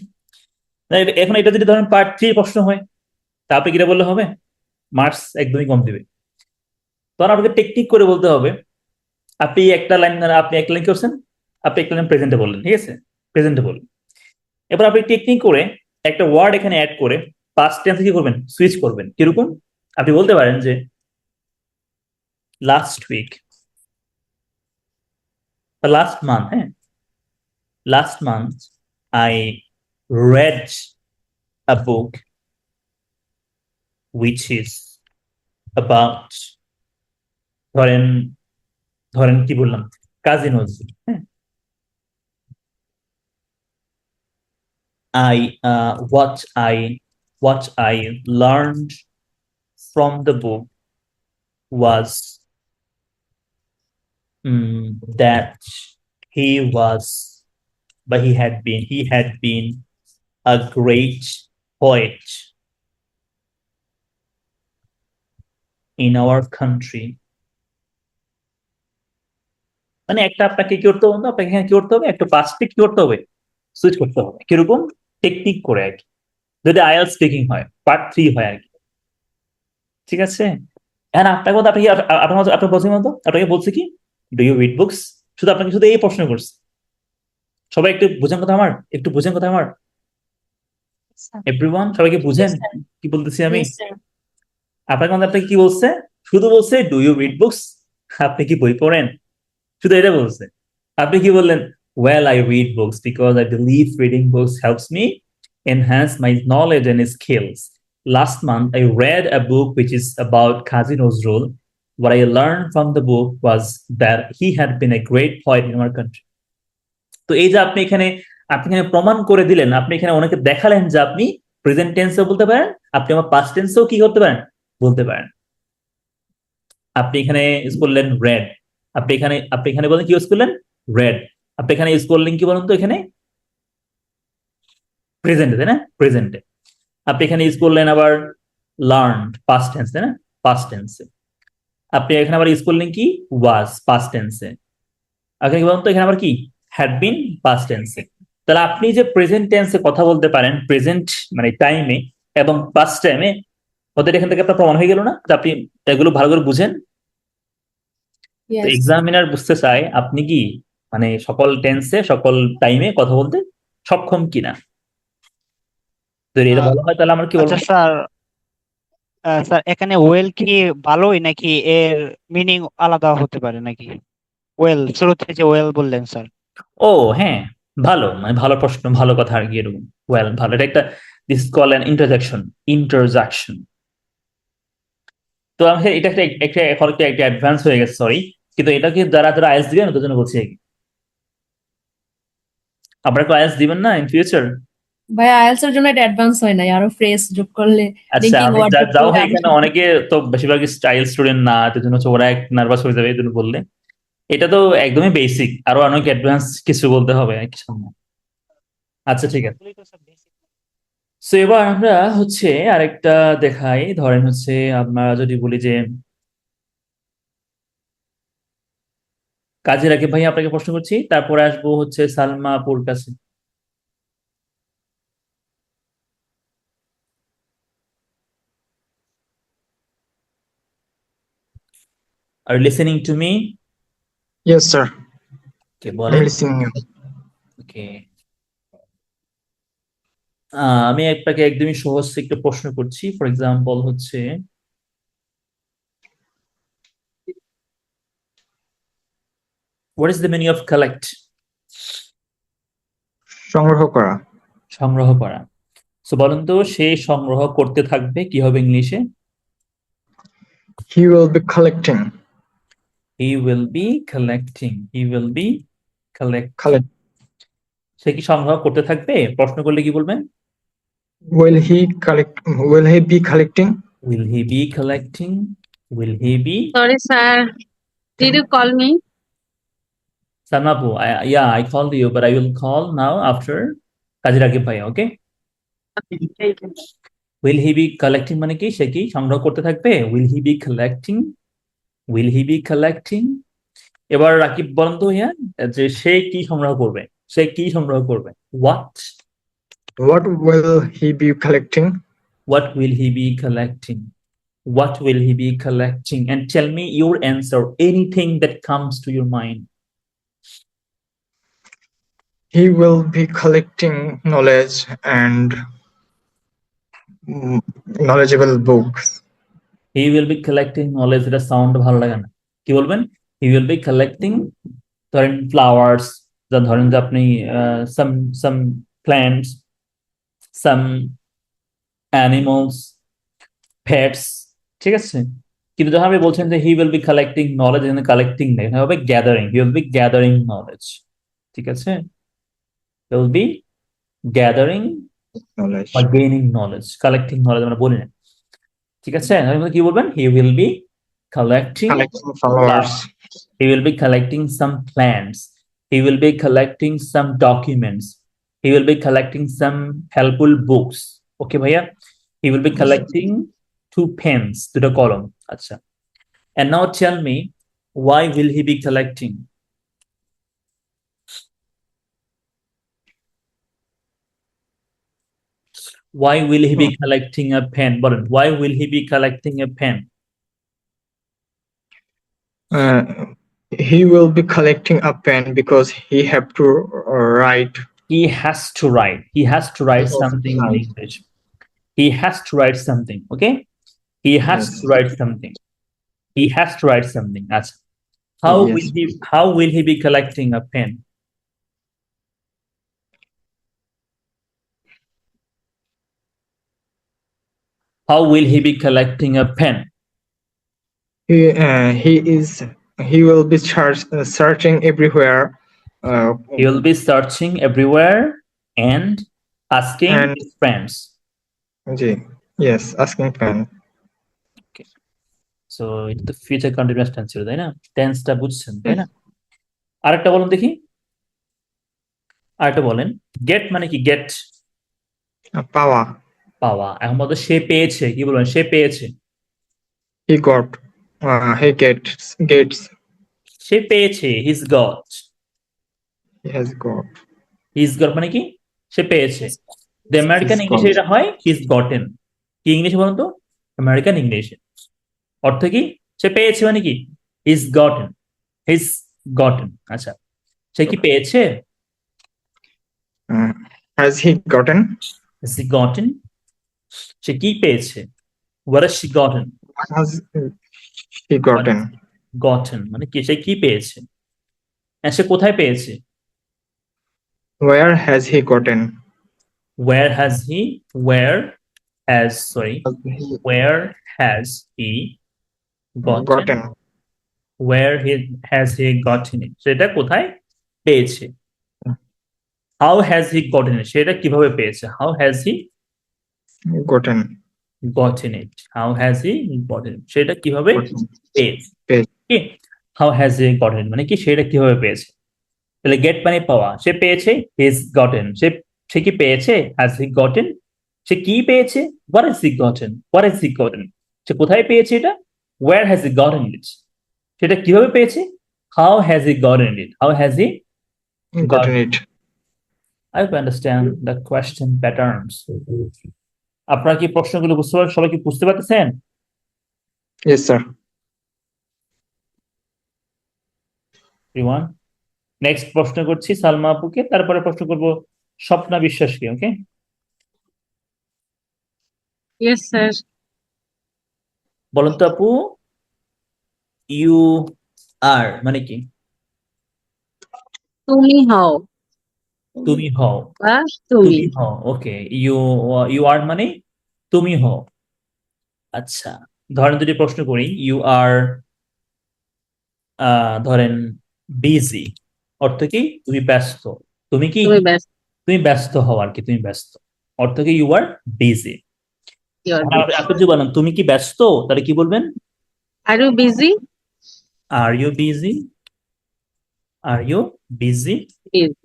এখন এটা যদি ধরেন পার্ট 3 প্রশ্ন হয়, তারপরে কিটা বললে হবে? মার্কস একদমই কম দিবে। তখন আপনাকে টেকনিক করে বলতে হবে। আপনি একটা লাইন করছেন, আপনি একটা লাইন প্রেজেন্টে বললেন, ঠিক আছে? প্রেজেন্টে বললেন, এবার আপনি টেকনিক করে একটা ওয়ার্ড এখানে অ্যাড করে পাস্ট টেন্সে কি করবেন? সুইচ করবেন। কিরকম? আপনি বলতে পারেন যে লাস্ট উইক বা লাস্ট মান্থ, হ্যাঁ last month I read a book which is about, ধরেন ধরেন কি বললাম, কাজী নজরুল, হ্যাঁ I what I learned from the book was that he was, but he had been a great poet in our country. মানে একটা আপনাকে কি করতে হবে? আপনাকে এখানে কি করতে হবে? একটা পাস্টে কি করতে হবে? সুইচ করতে হবে। কিরকম? টেকনিক করে আর কি, যদি আইএলটিএস স্পিকিং হয়, পার্ট 3 হয় আর কি, ঠিক আছে? এখন আপনার কথা, আপনি আপনার বলছেন মতো আপনাকে বলছে কি, ডু ইউ রিড বুকস? শুধু আপনাকে শুধু এই প্রশ্ন করছে। সবাই একটু বুঝেন কথা আমার, একটু বুঝেন কথা আমার, এভরিওয়ান সবাইকে বুঝেন কি বলতেছি আমি? Yes, sir. আপনার কথা আপনাকে কি বলছে? শুধু বলছে ডু ইউ রিড বুকস, আপনি কি বই পড়েন? শুধু এটা বলছে। আপনি কি বললেন? well I read books because I believe reading books helps me enhance my knowledge and skills. Last month I read a book which is about Kazi Nazrul. What I learned from the book was that he had been a great poet in our country. তো এই যে আপনি এখানে প্রমাণ করে দিলেন, আপনি এখানে অনেকে দেখালেন যে আপনি প্রেজেন্ট টেন্সও বলতে পারেন, আপনি আমার পাস্ট টেন্সও কি করতে পারেন? বলতে পারেন। আপনি এখানে ইউজ করলেন রেড, আপনি এখানে বলেন কি ইউজ করলেন? রেড। আপনি এখানে ইউজ করলেন কি বলুন তো? এখানে প্রেজেন্টে, তাই না? প্রেজেন্টে। আপনি এখানে ইউজ করলেন আবার লার্নড, পাস্ট টেন্স, তাই না? পাস্ট টেন্সে। আপনি এখানে আবার ইউজ করলেন কি? ওয়াজ, পাস্ট টেন্সে। এখানে কি বলুন তো? এখানে আবার কি? হ্যাড বিন, পাস্ট টেন্সে। তাহলে আপনি যে প্রেজেন্ট টেন্সে কথা বলতে পারেন, প্রেজেন্ট মানে টাইমে এবং পাস্ট টাইমে, ওদের এখান থেকে আপনার প্রমাণ হয়ে গেল না যে আপনি এগুলো ভালো করে বুঝেন? তো Yes. এক্সামিনার বুঝতে চায় আপনি কি মানে সকল টেন্সে সকল টাইমে কথা বলতে সক্ষম কিনা। যদি এটা আহ, বলা হয় তাহলে আমরা কি আচ্ছা বলবো? স্যার, স্যার এখানে ওয়েল কি ভালোই নাকি এর মিনিং আলাদা হতে পারে নাকি? ওয়েল, শুরুতে যে ওয়েল বললেন স্যার। ও হ্যাঁ, ভালো, মানে ভালো প্রশ্ন, ভালো কথা আর কি, এরকম ওয়েল ভালো, এটা একটা, this call an interjection, interjection. তো আমি এটা একটা একটা এখন একটা অ্যাডভান্স হয়ে গেছে, সরি, কিন্তু এটাকে যারা যারা আইএলটিএস দিবেন ওদের জন্য বলছি আর কি। আপনারা কি আইএলটিএস দিবেন না ইন ফিউচার? ভাই আইএলটিএস এর জন্য এটা অ্যাডভান্স হয় নাই, আরো ফ্রেজ যোগ করলে, আচ্ছা, লিঙ্কিং আমি ওয়ার্ড যোগ যাও করলে হয়, আরো এখানে অনেকে তো বেশিরভাগ স্টাইল স্টুডেন্ট না, এর জন্য হচ্ছে ওরা এক নার্ভাস হয়ে যাবে এই জন্য বললে। এটা তো একদমই বেসিক, আরো অনেক অ্যাডভান্স কিছু বলতে হবে আর কি সামনে। আচ্ছা ঠিক আছে। সো এবার আমরা হচ্ছে আরেকটা দেখাই, ধরেন হচ্ছে আমরা যদি বলি যে, কাজে রাখে ভাই আপনাকে প্রশ্ন করছি, তারপরে আসবো হচ্ছে সালমা আপুর কাছে। আর listening to me? Yes, sir. কে I'm বলেন। listening you. ওকে, আমি আপনাকে একদমই সহজ একটা প্রশ্ন করছি, ফর এক্সাম্পল হচ্ছে, what is the meaning of collect? সংগ্রহ করা। সংগ্রহ করা। সো বলেন তো, সে সংগ্রহ করতে থাকবে, কি হবে ইংলিশে? He will be collecting. He will be collecting, he will be collecting. Collect. সে কি সংগ্রহ করতে থাকবে? প্রশ্ন করলে কি বলবেন? Will he collect? Will he be collecting? Will he be collecting, will he be. Sorry, sir. Did you call me? Sanapu, yeah, I called you, but I will call now after কাজী রাকিব ভাই, ওকে? Will he be collecting মানে কি, সে কি সংগ্রহ করতে থাকবে? Will he be collecting, will he be collecting. এবার রাকিব বলেন তো হ্যাঁ, যে সে কি সংগ্রহ করবে, সে কি সংগ্রহ করবে? What, What will he be collecting? What will he be collecting, what will he be collecting? And tell me your answer, anything that comes to your mind. He will be collecting knowledge and knowledgeable books. He will be collecting knowledge, এটা sound ভালো লাগে না, কি বলবেন? He will be collecting, ধরেন flowers, ধরেন যে আপনি some plants, some animals, pets, ঠিক আছে? কিন্তু যখন আপনি বলছেন যে he will be collecting knowledge, এখানে কালেক্টিং নেই, এখানে হবে gathering, he will be gathering knowledge, ঠিক আছে? He will be gathering Knowledge. বা গেইনিং নলেজ, কালেক্টিং নলেজ আমরা বলি না, ঠিক আছে? তাহলে কি বলবেন? He will be collecting, Collecting followers. he will be collecting some plants, he will be collecting some documents, he will be collecting some helpful books, okay bhaiya? He will be collecting 2 pens, 2 column, acha. And now tell me, why will he be collecting? Why will he be collecting a pen? Bolen, why will he be collecting a pen? He will be collecting a pen because he have to write. He has to write, he has to write He has to something in write. English, he has to write something, okay? He has Yes. to write something, he has to write something, that's how Yes. will he be collecting a pen? How will he be collecting a pen? He will be searching everywhere. He will be searching everywhere and asking And- his friends. Yes, asking pen. So it's the future continuous tense ছিল, তাই না? টেন্সটা বুঝছেন তাই না? আরেকটা বলুন দেখি, আরেকটা বলেন। গেট মানে কি? গেট পাওয়া। পাওয়া। এখন বলতো সে পেয়েছে, কি বলবেন? সে পেয়েছে। He got. He gets. সে পেয়েছে, he's got. He has got. he's got মানে কি? সে পেয়েছে। The American He's English got. এটা হয় he's gotten। কি ইংলিশে বলুন তো? আমেরিকান ইংলিশে অর্থ কি? সে পেয়েছে মানে কি? he's gotten, he's gotten। আচ্ছা, সে কি পেয়েছে? Has he gotten? Has he gotten? সে কি পেয়েছে? What has she gotten? What has he gotten? Gotten মানে কি, সে কি পেয়েছে? And সে কোথায় পেয়েছে? Where has he gotten? Where has he gotten? Gotten. Where has he gotten it? সেটা কোথায় পেয়েছে? How has he gotten it? সেটা কিভাবে পেয়েছে? How has he Gotten. gotten it? How has he gotten it? সেটা কিভাবে Gotten. পেয়েছে? পেয়েছে। কি? How has he gotten it? মানে কি, সেটা কিভাবে পেয়েছে? তাহলে গেট মানে পাওয়া, সে পেয়েছে, he's gotten, সে কি পেয়েছে? Has he gotten? সে কি পেয়েছে? What has he gotten? What has he gotten? সে কোথায় পেয়েছে এটা? Where has he gotten it? সেটা কিভাবে পেয়েছে? How has he gotten it? How has he Gotten it. I hope you understand the question patterns. আপনারা কি প্রশ্নগুলো বুঝতে পারেন? সবাই কি বুঝতে পারতেছেন? Yes, sir. Everyone. নেক্সট প্রশ্ন করছি সালমা আপুকে, তারপরে প্রশ্ন করব স্বপ্না বিশ্বাসকে। ওকে, Yes, sir. বলুন তো আপু, ইউ আর মানে কি? তুমি হও তুমি হও। বা তুমি। তুমি হও, ওকে। ইউ আর মানে তুমি হও। আচ্ছা, ধরেন যদি প্রশ্ন করি, ইউ আর ধরেন বিজি, অর্থ কি? তুমি ব্যস্ত। তুমি কি? তুমি ব্যস্ত। তুমি ব্যস্ত হও আর কি, তুমি ব্যস্ত, অর্থ কি? You are busy. You are busy. আপনি যদি বলেন তুমি কি ব্যস্ত, তাহলে কি বলবেন? Are you busy? Are you busy? Are you busy? Busy.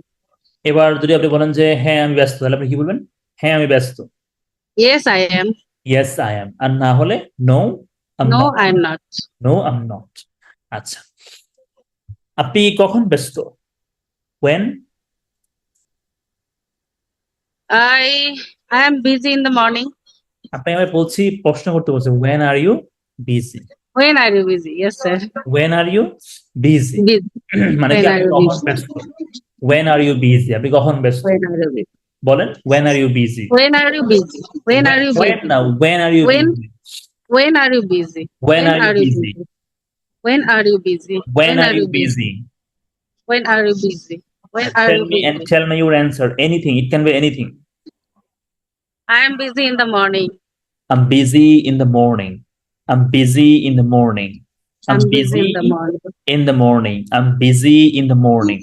এবার যদি আপনি বলেন যে হ্যাঁ আমি ব্যস্ত, তাহলে আপনি কি বলবেন? হ্যাঁ আমি ব্যস্ত। Yes, I am. Yes I am. আর না হলে no I am No, not. I'm not. No I am not. আচ্ছা, আপনি কখন ব্যস্ত? when? I am busy in the morning. আপনি আমি বলছি, প্রশ্ন করতে বলছি when are you busy? When are you busy? Yes, sir. when are you busy? Busy. মানে কি When are আপনি you কখন busy? ব্যস্ত? when are you busy? আপনি কখন ব্যস্ত? When are you busy? বলেন when are you busy? When are you busy? When are you when busy? now when are you When? busy? When are you busy? When are you busy? When are you busy? When are you busy? When are you busy? When are Tell you me and busy? tell me your answer. Anything. It can be anything. I am busy in the morning. I'm busy in the morning. I'm busy in the morning. I'm busy in the morning. in the morning. I'm busy in the morning.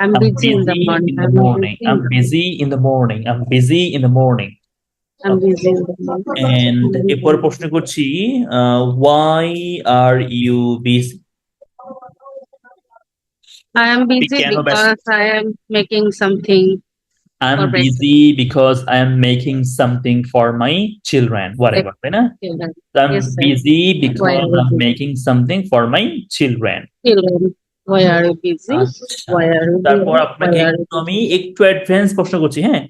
I'm I'm busy in the morning. in the morning. I'm busy in the morning. I'm busy in the morning. I'm busy in the morning. And এরপর প্রশ্ন করছি, why are you busy? I am busy কেন ব্যস্ত? because I am making something. I'm for breakfast. busy because I am making something for my children. Whatever, তাই না? Children. I'm Yes, sir. busy Why because are you I'm busy? making something for my children. Children. Why are you busy? আচ্ছা, Why are you তারপর busy? আপনাকে Why are you আমি একটু advance প্রশ্ন করছি। হ্যাঁ,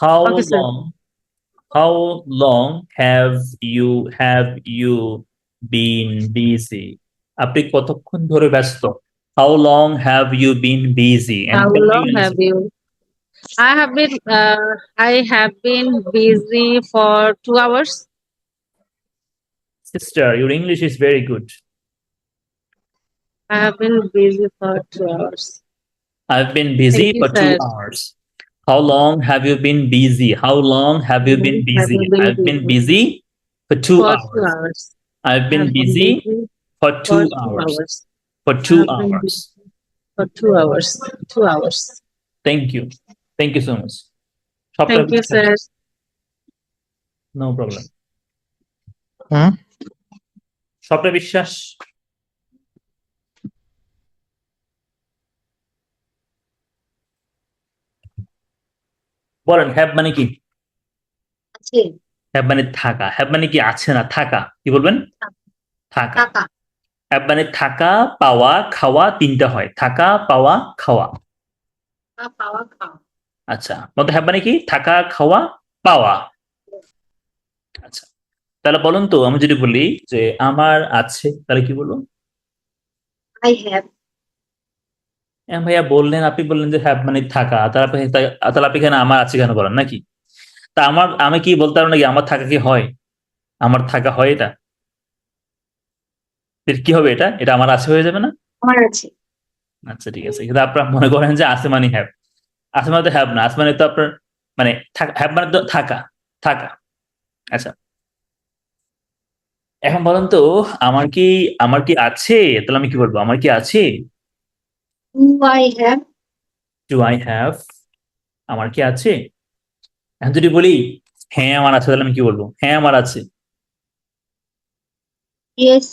how Okay, sir. long have you been busy? আপনি কতক্ষণ ধরে ব্যস্ত? How long have you been busy? And How tell me long your have answer. you? I have been busy for 2 hours. Sister, your English is very good. I have been busy for 2 hours. I've been busy Thank you, for 2 sir. hours. How long have you been busy? How long have you been Have busy? you been I've been busy? busy for 2 For 2 hours. hours. I've I been have been busy for for 2 2 hours. hours. For I 2 have been hours. For 2 hours. 2 hours. Thank you. Thank you so much. Thank you, sir. No problem. Hmm? স্বপ্ন বিশ্বাস, বলেন have মানে কি? Have মানে থাকা। Have মানে কি? আছে না, থাকা। কি বলবেন? থাকা। হ্যাভ মানে থাকা, পাওয়া, খাওয়া, তিনটা হয়। থাকা, পাওয়া, খাওয়া। আচ্ছা, মতো হ্যাভ মানে কি? থাকা, খাওয়া, পাওয়া। আচ্ছা, তাহলে বলুন তো, আমি যদি বলি যে আমার আছে, তাহলে কি বলবো? I have. ভাইয়া বললেন, আপনি বললেন যে হ্যাভ মানে থাকা, তাহলে আপনি এখানে আমার আছে কেন বলেন নাকি? তা আমি কি বলতে পারবো নাকি আমার থাকা কি হয়? আমার থাকা হয় এটা? এর কি হবে এটা? এটা আমার আছে হয়ে যাবে না? আমার আছে। আচ্ছা ঠিক আছে, কিন্তু আপনারা মনে করেন যে আছে মানে হ্যাভ। আছে মানে তো হ্যাভ না, আছে মানে তো আপনার মানে হ্যাভ মানে তো থাকা, থাকা। আচ্ছা, এখন বলেন তো আমার কি আছে, তাহলে আমি কি বলবো? আমার কি আছে? Do I have? Do I have? আমার কি আছে? এখন যদি বলি হ্যাঁ আমার আছে, তাহলে আমি কি বলবো? হ্যাঁ আমার আছে। Yes,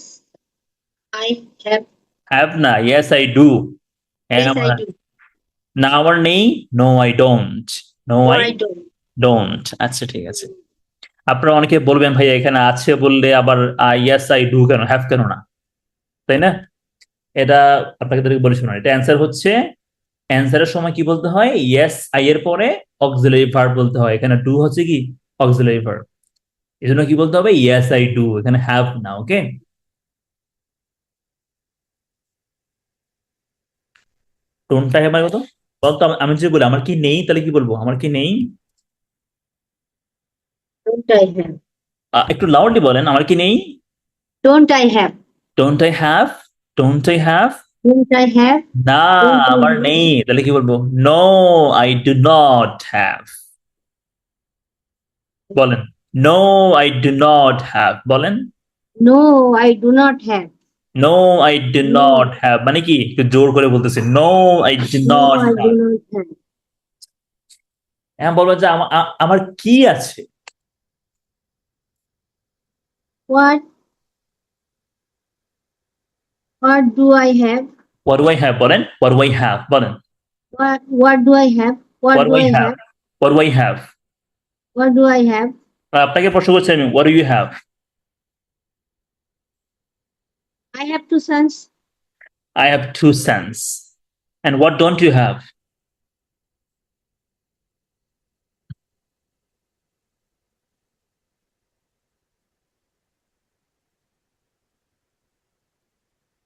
I have. হ্যাভ না, ইয়েস আই ডু। হ্যাঁ Yes, আমার I আছে। do. না আমার নেই, no I don't. No No, I I don't. Don't. আচ্ছা ঠিক আছে। আপনারা অনেকে বলবেন ভাইয়া এখানে আছে বললে আবার ইয়েস আই ডু কেন, হ্যাভ কেন না, তাই না? এটা আপনাকে তো বলেছি না, এটা অ্যান্সার হচ্ছে, অ্যান্সারের সময় কি বলতে হয়? ইয়েস আই এর পরে অক্সিলারি ভার্ব বলতে হয়। এখানে ডু হচ্ছে কি অক্সিলারি ভার্ব, এই জন্য কি বলতে হবে? ইয়েস আই ডু, এখানে হ্যাভ না। ওকে, টোনটা এবার কত বলতো? আমি যদি বলি আমার কি নেই, তাহলে কি বলবো? আমার কি নেই? Don't I have? একটু লাউডলি বলেন, আমার কি নেই? Don't I have? Don't I have? Don't I have? Don't I have? না, Don't I আমার have? নেই, তাহলে কি বলবো? No I do not have. বলেন, no I do not have, বলেন। No, I do not have. No I do No, not have মানে কি? একটু জোর করে বলতেছি, no I do no, not I do have. not have. এখন বলবো যে আমার কি আছে? What? What do I have? What do I have বলেন, হোয়াট ডু আই হ্যাভ বলেন। What do I have? What what do do I I have? have? What do I have? What do I have? আপনাকে প্রশ্ন করছি আমি, what do you have? I have two sons. I have two sons. And what don't you have?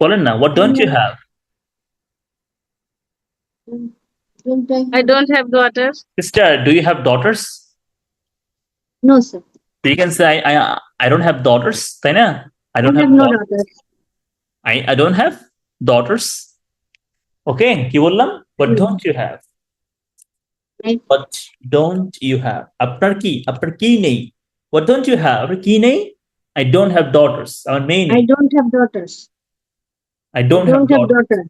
বলেন না, what don't you have? Don't I I have? don't have daughters. Sister, do you have daughters? No, sir. You can say I don't have daughters, তাই না? I I don't have have no daughters. daughters. I don't have daughters. Okay, কি বললাম? What Hmm. don't you have? I, What don't you have? আপনার কি নেই? What don't you have? আপনার কি নেই? I don't have daughters. আমার মেয়ে I নেই। don't have daughters. I I don't have don't have daughters. daughters.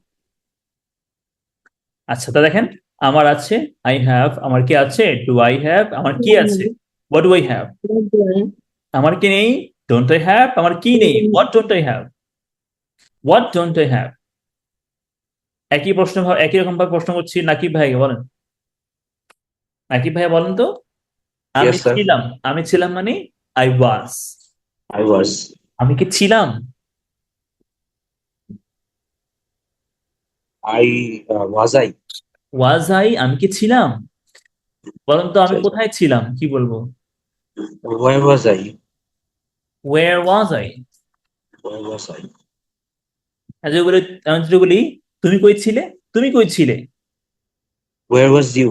আচ্ছা, তা দেখেন, আমার আছে, I have, আমার কি আছে? Do I have? আমার কি আছে? What do I have? What do I have? আমার কি নেই? Don't I have? আমার কি নেই? What don't I have? What don't I have? একই রকম ভাবে প্রশ্ন করছি নাকি ভাইকে বলেন, নাকি ভাইয়া বলেন তো। আমি Yes, sir. ছিলাম মানে আই ওয়াজ। I was. আমি কি ছিলাম? Was I? ওয়াজ আই, আমি কি ছিলাম? বলেন তো আমি Sir. কোথায় ছিলাম, কি বলবো? Where was I? Where was I. Where was I? আমি যদি বলি তুমি কই ছিলে, তুমি কই ছিলে? Where was you?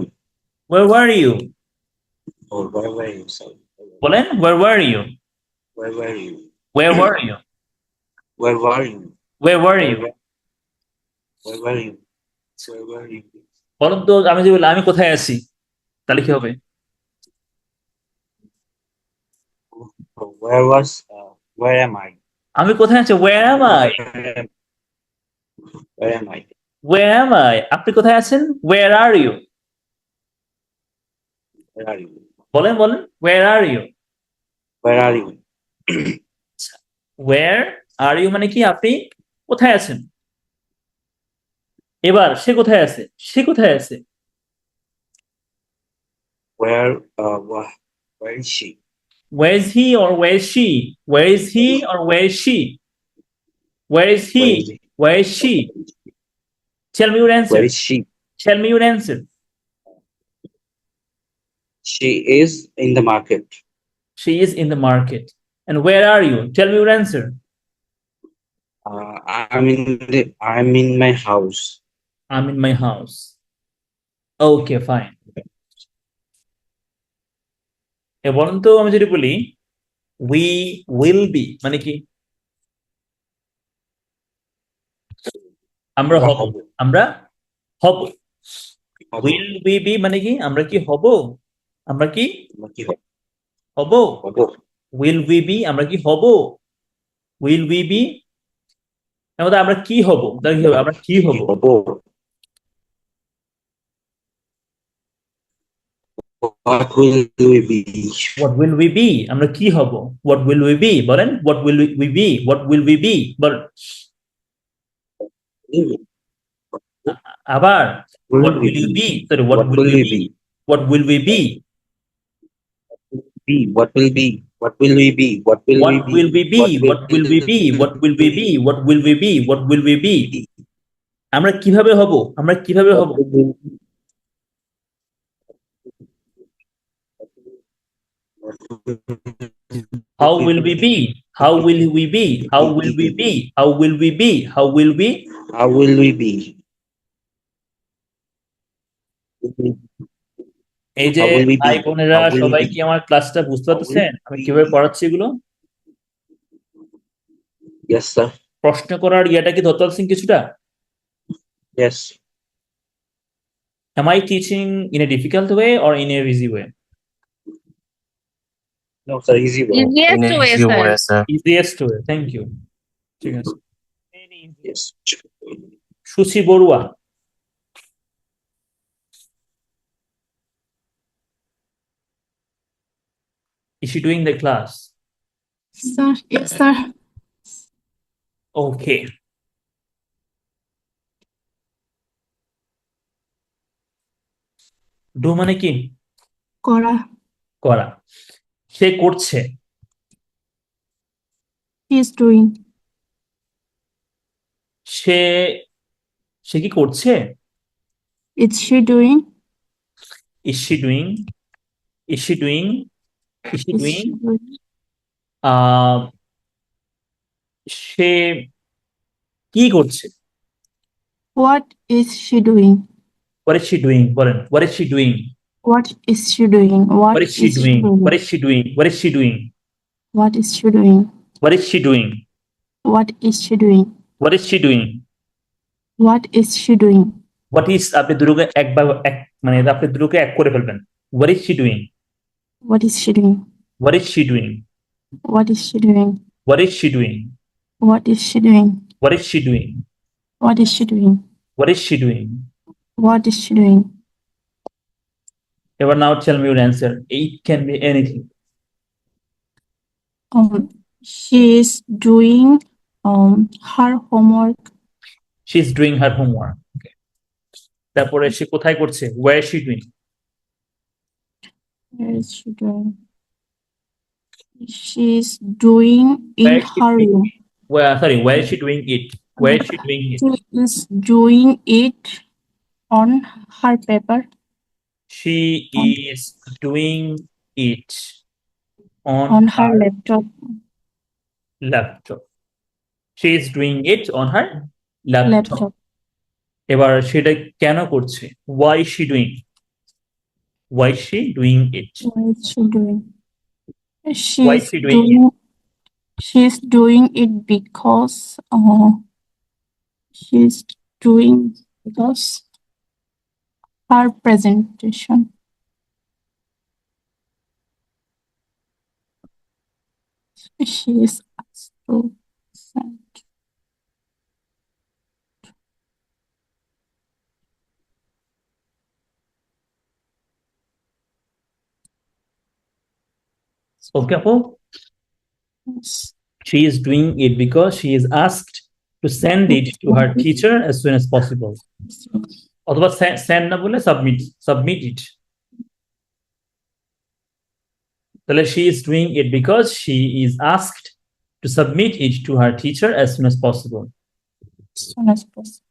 Where were you? Or where were you? Sorry. বলেন, where were you? Where were you? Where were you? Where were you? Where were you? Where were you? Where were you? বলেন তো আমি যদি বলি আমি কোথায় আছি, তাহলে কি হবে? Where am I? আমি কোথায় আছি? Where am I? Where am I? Where am I? আপনি কোথায় আছেন? Where are you? Where are you? বলেন, where are you? Where are you? Where are you মানে কি আপনি কোথায় আছেন। এবার সে কোথায় আছে? সে কোথায় আছে? Where is she? Where is he or where is she? Where is he or where is she? Where is he? Where is she? Tell me your answer. Where is she? Tell me your answer. She is in the market. She is in the market. And where are you? Tell me your answer. I'm in my house. I'm in my house. Okay, fine. বলেন তো, আমি যদি বলি we will be মানে কি? আমরা হব, আমরা হব। উইল উই বি মানে কি? আমরা কি হব? আমরা কি হব? উইল উই বি আমরা কি হব? উইল উই বি আমরা কি হব? তাহলে কি হবে? আমরা কি হব? What will we be? What will we be আমরা কি হব? হোয়াট উইল উই বি বলেন, what will we be, what will we be বলেন আবার। What will you be, sorry what will we be, what will we be, What will be? What will we be? What will we what be? will we be, what will we be, what will we be, what will we be, what will we be আমরা কিভাবে হব? আমরা কিভাবে হব? How will we be? How will we be? How will we be? How will we be? How will we? How will we be? এই যে How will we ভাই be? বোনেরা How will we সবাই be? কি আমার ক্লাসটা বুঝতে How will পারতেছেন আমি we কিভাবে be? পড়াচ্ছি এগুলো? Yes, sir. প্রশ্ন করার ইয়েটা কি ধরতে পারছেন কিছুটা? Yes. Am I teaching in a difficult way or in a easy way? No, sir. Easy way. Easiest way, sir. Easiest way. Thank you. ঠিক আছে। Yes. Suchi Barua, is she doing the class? Sir, yes, sir. Okay. Do মানে কি? Cora. করা। সে করছে। He is doing. সে সে কি করছে? Is she doing? Is she doing? Is she doing? Is she Is doing? she doing? আহ, সে কি করছে? What is she doing? What is she doing? বলেন, what is she doing? What is she doing? What is she doing? What is she doing? What is she doing? What is she doing? What is she doing? What is she doing? What is she doing? What is she doing? What is আপনি দুটোকে একবার এক মানে আপনি দুটোকে এক করে ফেলবেন। What is she doing? What is she doing? What is she doing? What is she doing? What is she doing? What is she doing? What is she doing? What is she doing? What is she doing? What is she doing? Ever now tell me your answer. It can be anything. She is doing her homework. She's doing her homework. Okay. তারপরে সে কোথায় করছে? Where is she doing? Where is she doing? She's doing in Where is she her doing? room. Where is she doing it? Where is she doing it? She is doing it on her paper. She is doing it On on her her laptop. laptop. She is doing it on her laptop. Laptop. এবার সেটা কেন করছে? Why is she doing? Why is she doing it? What is she doing? Why is she doing it? She's doing it because she's doing because her presentation. She is asked to send. Okay, Apple? Yes. She is doing it because she is asked to send it to her teacher as soon as possible. অথবা send না বলে submit it. তাহলে she is doing it because she is asked to submit it to her teacher as soon as possible. As soon as possible.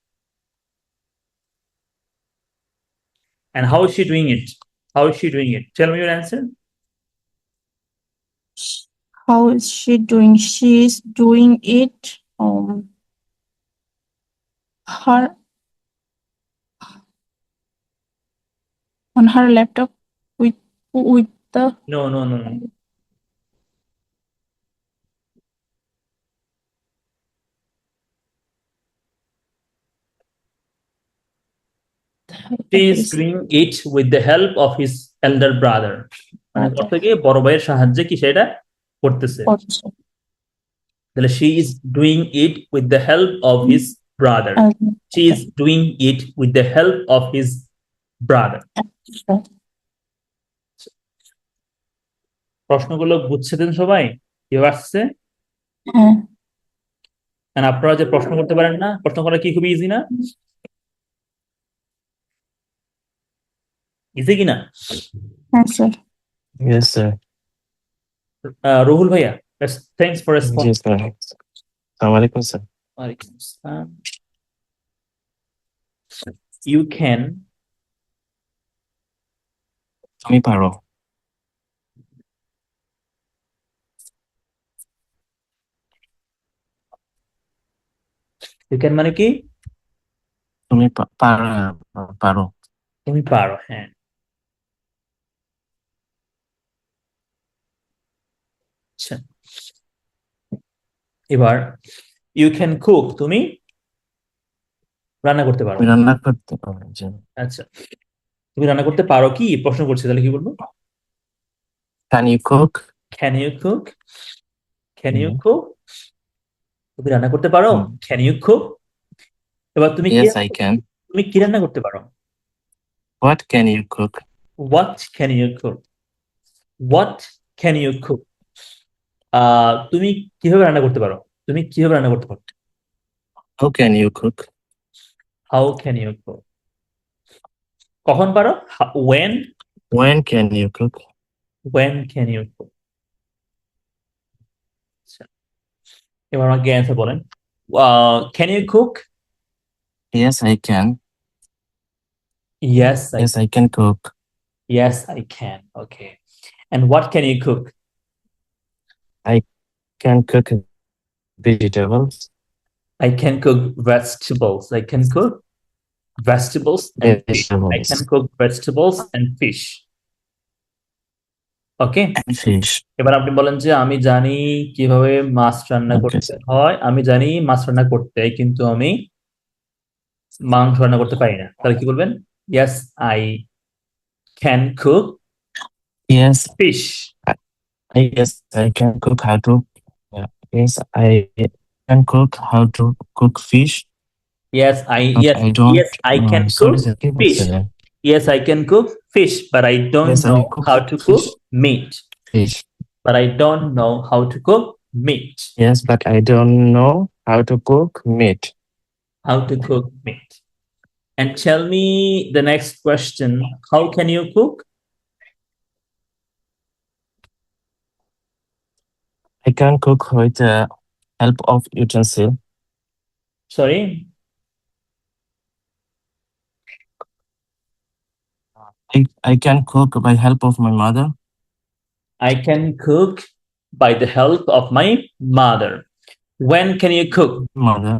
And how is she doing it? How is she doing it? Tell me your answer. How is she doing? She is doing it her on her laptop with No, no, no, no. He is doing it with the help of his elder brother. মানে অর্থ কি বড় ভাইয়ের সাহায্যে কি সেটা করতেছে। তাহলে she is doing it with the help of his brother. She is doing it with the help of his brother. প্রশ্নগুলো বুঝছেন সবাই? কেউ আসছে? And আপনারা যে প্রশ্ন করতে পারেন না, প্রশ্ন করা কি খুবই ইজি না? ইজি কি না? Yes, sir. রুহুল ভাইয়া, thanks for responding. Yes, sir. Assalamualaikum, sir. Walaikum assalam. You can তুমি পারো। you can মানে কি? তুমি পারো। তুমি পারো, হ্যাঁ। আচ্ছা, এবার you can cook, তুমি রান্না করতে পারো। তুমি রান্না করতে পারো। জি। আচ্ছা, তুমি রান্না করতে পারো কি প্রশ্ন করছি, তাহলে কি বলবো? Can you cook? Can you cook? Can you cook? তুমি রান্না করতে পারো? Can you cook? এবার তুমি কি Yes, I can. তুমি কি রান্না করতে পারো? What can you cook? What can you cook? What can you cook? তুমি কিভাবে রান্না করতে পারো? তুমি কিভাবে রান্না করতে পারো? How can you cook? How can you cook? কখন পারো? When? When can you cook? When can you cook? আচ্ছা, এবার আমাকে অ্যান্সার বলেন। Can you cook? Yes, I can. Yes, Yes, I can cook. yes, I can. Okay. And what can you cook? Can cook vegetables. I can cook vegetables. I can cook vegetables and fish. I Vegetables can cook vegetables and fish. Okay. and fish. এবার আপনি বলেন যে আমি জানি কিভাবে মাছ রান্না Okay, করতে sir. হয়, আমি জানি মাছ রান্না করতে, কিন্তু আমি মাংস রান্না করতে পারি না, তাহলে কি বলবেন? Yes, I can cook Yes, fish. yes, I can cook how to. Yeah. Yes, I can cook how to cook fish. Yes, But yes, I don't. yes, I can Sorry, cook sir. Keep fish. saying Yes, I can cook fish, but I don't Yes, I know cook how to cook fish. meat. fish. But I don't know how to cook meat. Yes, but I don't know how to cook meat. How to cook meat. And tell me the next question. How can you cook? I can cook with the help of utensil. Sorry. I can cook by help of my mother. I can cook by the help of my mother. When can you cook? Mother.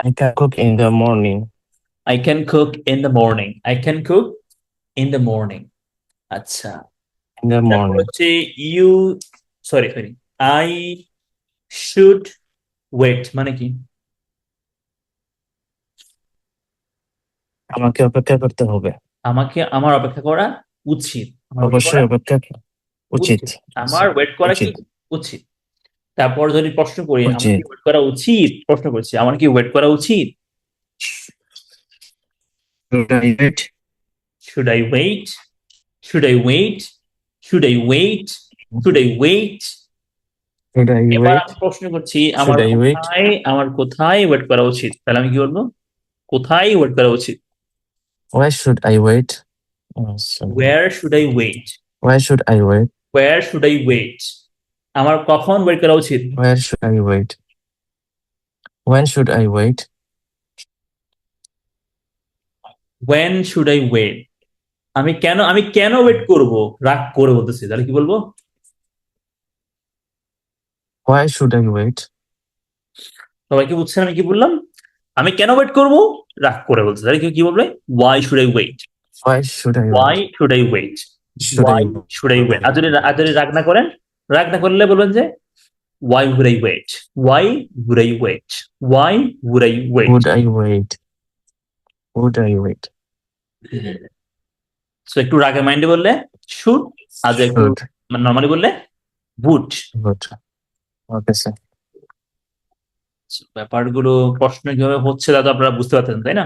I can cook in the morning. I can cook in the morning. I can cook in the morning. আচ্ছা, In the তারপর morning. হচ্ছে sorry, I should wait মানে কি? আমাকে অপেক্ষা করতে হবে। আমাকে আমার অপেক্ষা করা উচিত। আমার wait অবশ্যই করা অপেক্ষা উচিত। আমার ওয়েট করা কি উচিত। উচিত। তারপর যদি প্রশ্ন করি আমার উচিত। কি ওয়েট করা উচিত, প্রশ্ন করছি আমার কি ওয়েট করা উচিত? Should I wait? Should I wait? Should I wait? Should I wait? Should I wait? Should I এবার wait? আমি প্রশ্ন করছি Should I wait? আমার কোথায় ওয়েট করা উচিত, তাহলে আমি কি বলবো? কোথায় ওয়েট করা উচিত? Why should I wait? Oh, sorry. Where should I wait? Why should I wait? Where should I wait? আমার কখন ওয়েট করা উচিত? Where should I wait? When should I wait? When should I wait? আমি কেন wait করব? রাগ করে বলতেছি, তাহলে কি বলবো? Why should I wait? সবাই কি বুঝছেন আমি কি বললাম? আমি কেন ওয়েট করব? রাগ করে বলতেছি, তাহলে কি বলবে? Why should I wait? Why should I Why wait? should I wait? Should Why I should I wait? wait? আর যদি রাগ না করেন, রাগ না করলে বলবেন যে why would I wait? Why would I wait? Why would I wait? Would I wait? Would I wait? So একটু রাগের মাইন্ডে বললে should, আর যদি একটু Should. নরমালি বললে would। Would. Okay, sir. So, ব্যাপারগুলো প্রশ্ন কিভাবে হচ্ছে তা তো আপনারা বুঝতে পারছেন, তাই না?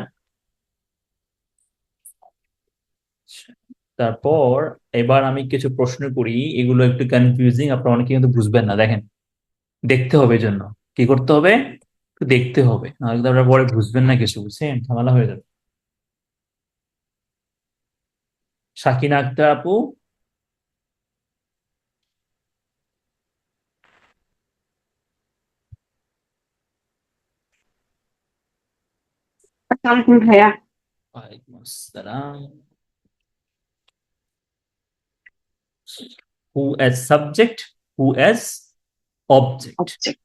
তারপর এবার আমি কিছু প্রশ্ন করি, এগুলো একটু কনফিউজিং, আপনারা অনেকে কিন্তু বুঝবেন না। দেখেন, দেখতে হবে জন্য কি করতে হবে, একটু দেখতে হবে, নাহলে কিন্তু আপনারা পরে বুঝবেন না কিছু, বুঝছেন, ঝামেলা হয়ে যাবে। সাকিনা আক্তার আপু, আসসালামু ভাইয়া। ওয়ালাইকুম আসসালাম। Who as subject, who as object?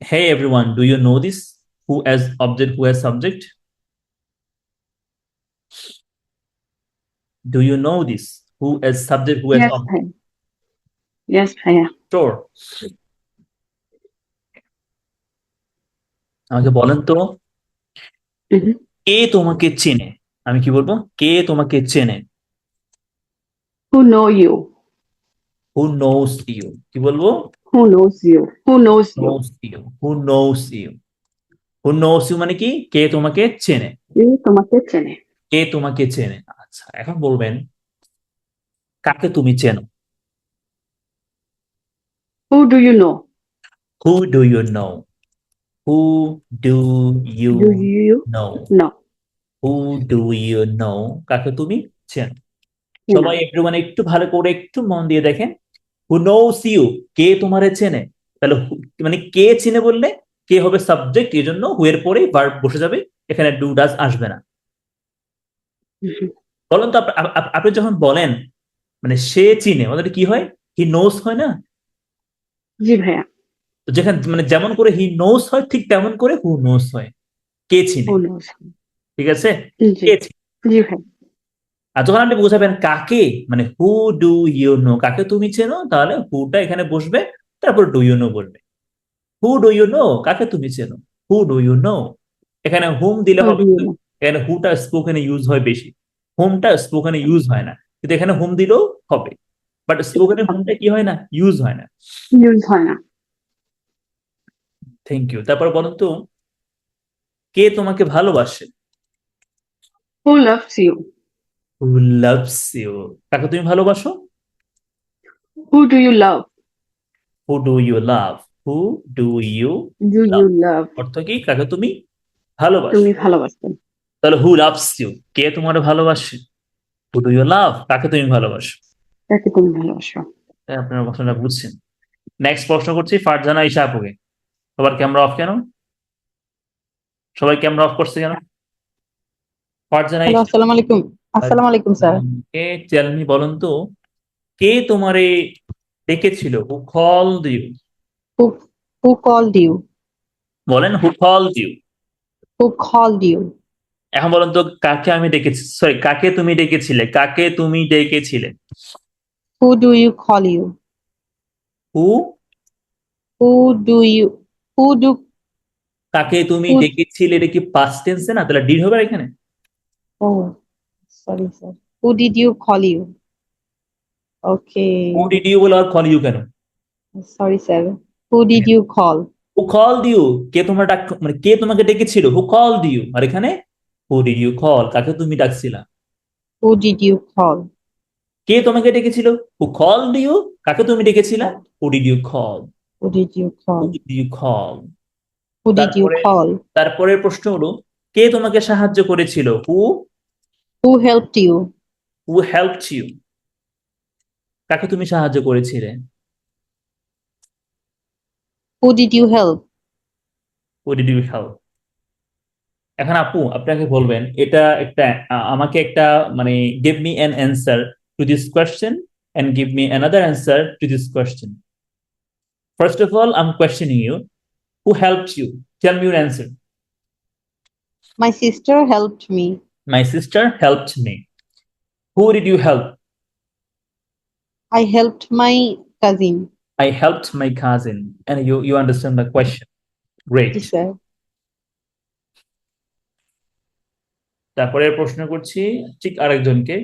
Hey everyone, do you know this? Who as object, who as subject? Do you know this? Who as subject, who as Yes, object? ভাইয়া। Yes, ভাইয়া। Sure. আমাকে বলেন তো, Mhm. কে তোমাকে চেনে? আমি কি বলবো? কে তোমাকে চেনে? Who know you? Who knows you? কি বলবো? Who knows you? Who knows you? Knows you. Who knows you? Who knows you মানে কি? কে তোমাকে চেনে? কে তোমাকে চেনে? কে তোমাকে চেনে? আচ্ছা, এখন বলবেন কাকে তুমি চেনো? Who do you know? Who do you know? Who do you Do you know? know? Who do you know? কাকে তুমি চেনো? You সবাই know. একটু মানে একটু ভালো করে একটু মন দিয়ে দেখেন। Who knows you? কে তোমারে চেনে? তাহলে মানে কে চিনে বললে কে হবে সাবজেক্ট, এই জন্য হু এর পরে ভার্ব বসে যাবে, এখানে ডু ডাজ আসবে না। Mhm. বলেন তো আপনি যখন বলেন মানে সে চিনে, আমাদের কি হয়? হি নোস হয় না? জি ভাইয়া। তো যেখানে মানে যেমন করে হি নোস হয়, ঠিক তেমন করে হু নোস হয়, কে চিনে। Who knows? ঠিক আছে? জি। কে চিনে। জি ভাই। আর যখন আপনি বোঝাবেন কাকে, মানে হু ডু ইউ নো, কাকে তুমি চেনো, তাহলে হুটা এখানে বসবে, তারপর ডু ইউ নো বলবে। হু ডু ইউ নো, কাকে তুমি চেনো? Who do you know. এখানে হুম দিলে Who হবে, do you know? এখানে হুটা স্পোকেনে ইউজ হয় বেশি, হুমটা স্পোকেনে ইউজ হয় না, কিন্তু এখানে হুম দিলেও হবে, বাট স্পোকেনে হুমটা কি হয় না, ইউজ হয় না। Use হয় না। Thank you. তারপর বলুন তো, কে তোমাকে ভালোবাসে? Who loves you? Who loves you, কাকে তুমি ভালোবাসো? Who do you love? Who do you love? Who do you Do love you love? অর্থ কি? কাকে তুমি ভালোবাসো। তুমি ভালোবাসো। তাহলে হু লাভস ইউ, কে তোমার ভালোবাসে? হু ডু ইউ লাভ, কাকে তুমি ভালোবাসো। তাকে তুমি ভালোবাসো। আপনারা প্রশ্নটা বুঝছেন। নেক্সট প্রশ্ন করছি ফারজানা ঈশা আপুকে। সবার ক্যামেরা অফ কেন? সবাই ক্যামেরা অফ করছে কেন? ফারজানা হ্যালো, ঈশা, আসসালামু আলাইকুম। আসসালামু আলাইকুম স্যার। কে টেল মি, বলুন তো কে তোমারে ডেকেছিল? Who called you? Who who called you? বলেন who called you. Who called you? এখন বলুন তো কাকে আমি ডেকেছি, সরি কাকে তুমি ডেকেছিলে? কাকে তুমি ডেকেছিলে? Who do you call you? Who, Who do you who do কাকে তুমি who ডেকেছিলে, এটা কি পাস্ট টেন্সে না? তাহলে ডিড হবে আর এখানে। oh sorry sir. Who did you call you? Okay. Who did you বলে আর কল ইউ কেন? Sorry sir. Who did you call? Who called you, কে তোমার ডাক, মানে কে তোমাকে ডেকেছিল? Who called you. আর এখানে হু ডিড ইউ কল, কাকে তুমি ডাকছিলা? Who did you call? কে তোমাকে ডেকেছিল? হু কলড ইউ, কাকে তুমি ডেকেছিলা? Who did you call. Who did you who call? Did you call. Who did you তারপরে call? তারপরের প্রশ্ন হলো কে তোমাকে সাহায্য করেছিল? Who Who helped you? Who helped you, কাকে তুমি সাহায্য করেছিলে? Who did you help? Who did you help. এখন আপু আপনাকে বলবেন এটা একটা আমাকে একটা মানে give me an answer to this question and give me another answer to this question. First of all I am questioning you, who helped you? Tell me your answer. My sister helped me. My sister helped me. Who did you help? I helped my cousin. I helped my cousin. And you understand the question. Great. Yes, sir. তারপরে প্রশ্ন করছি ঠিক আরেকজনকে।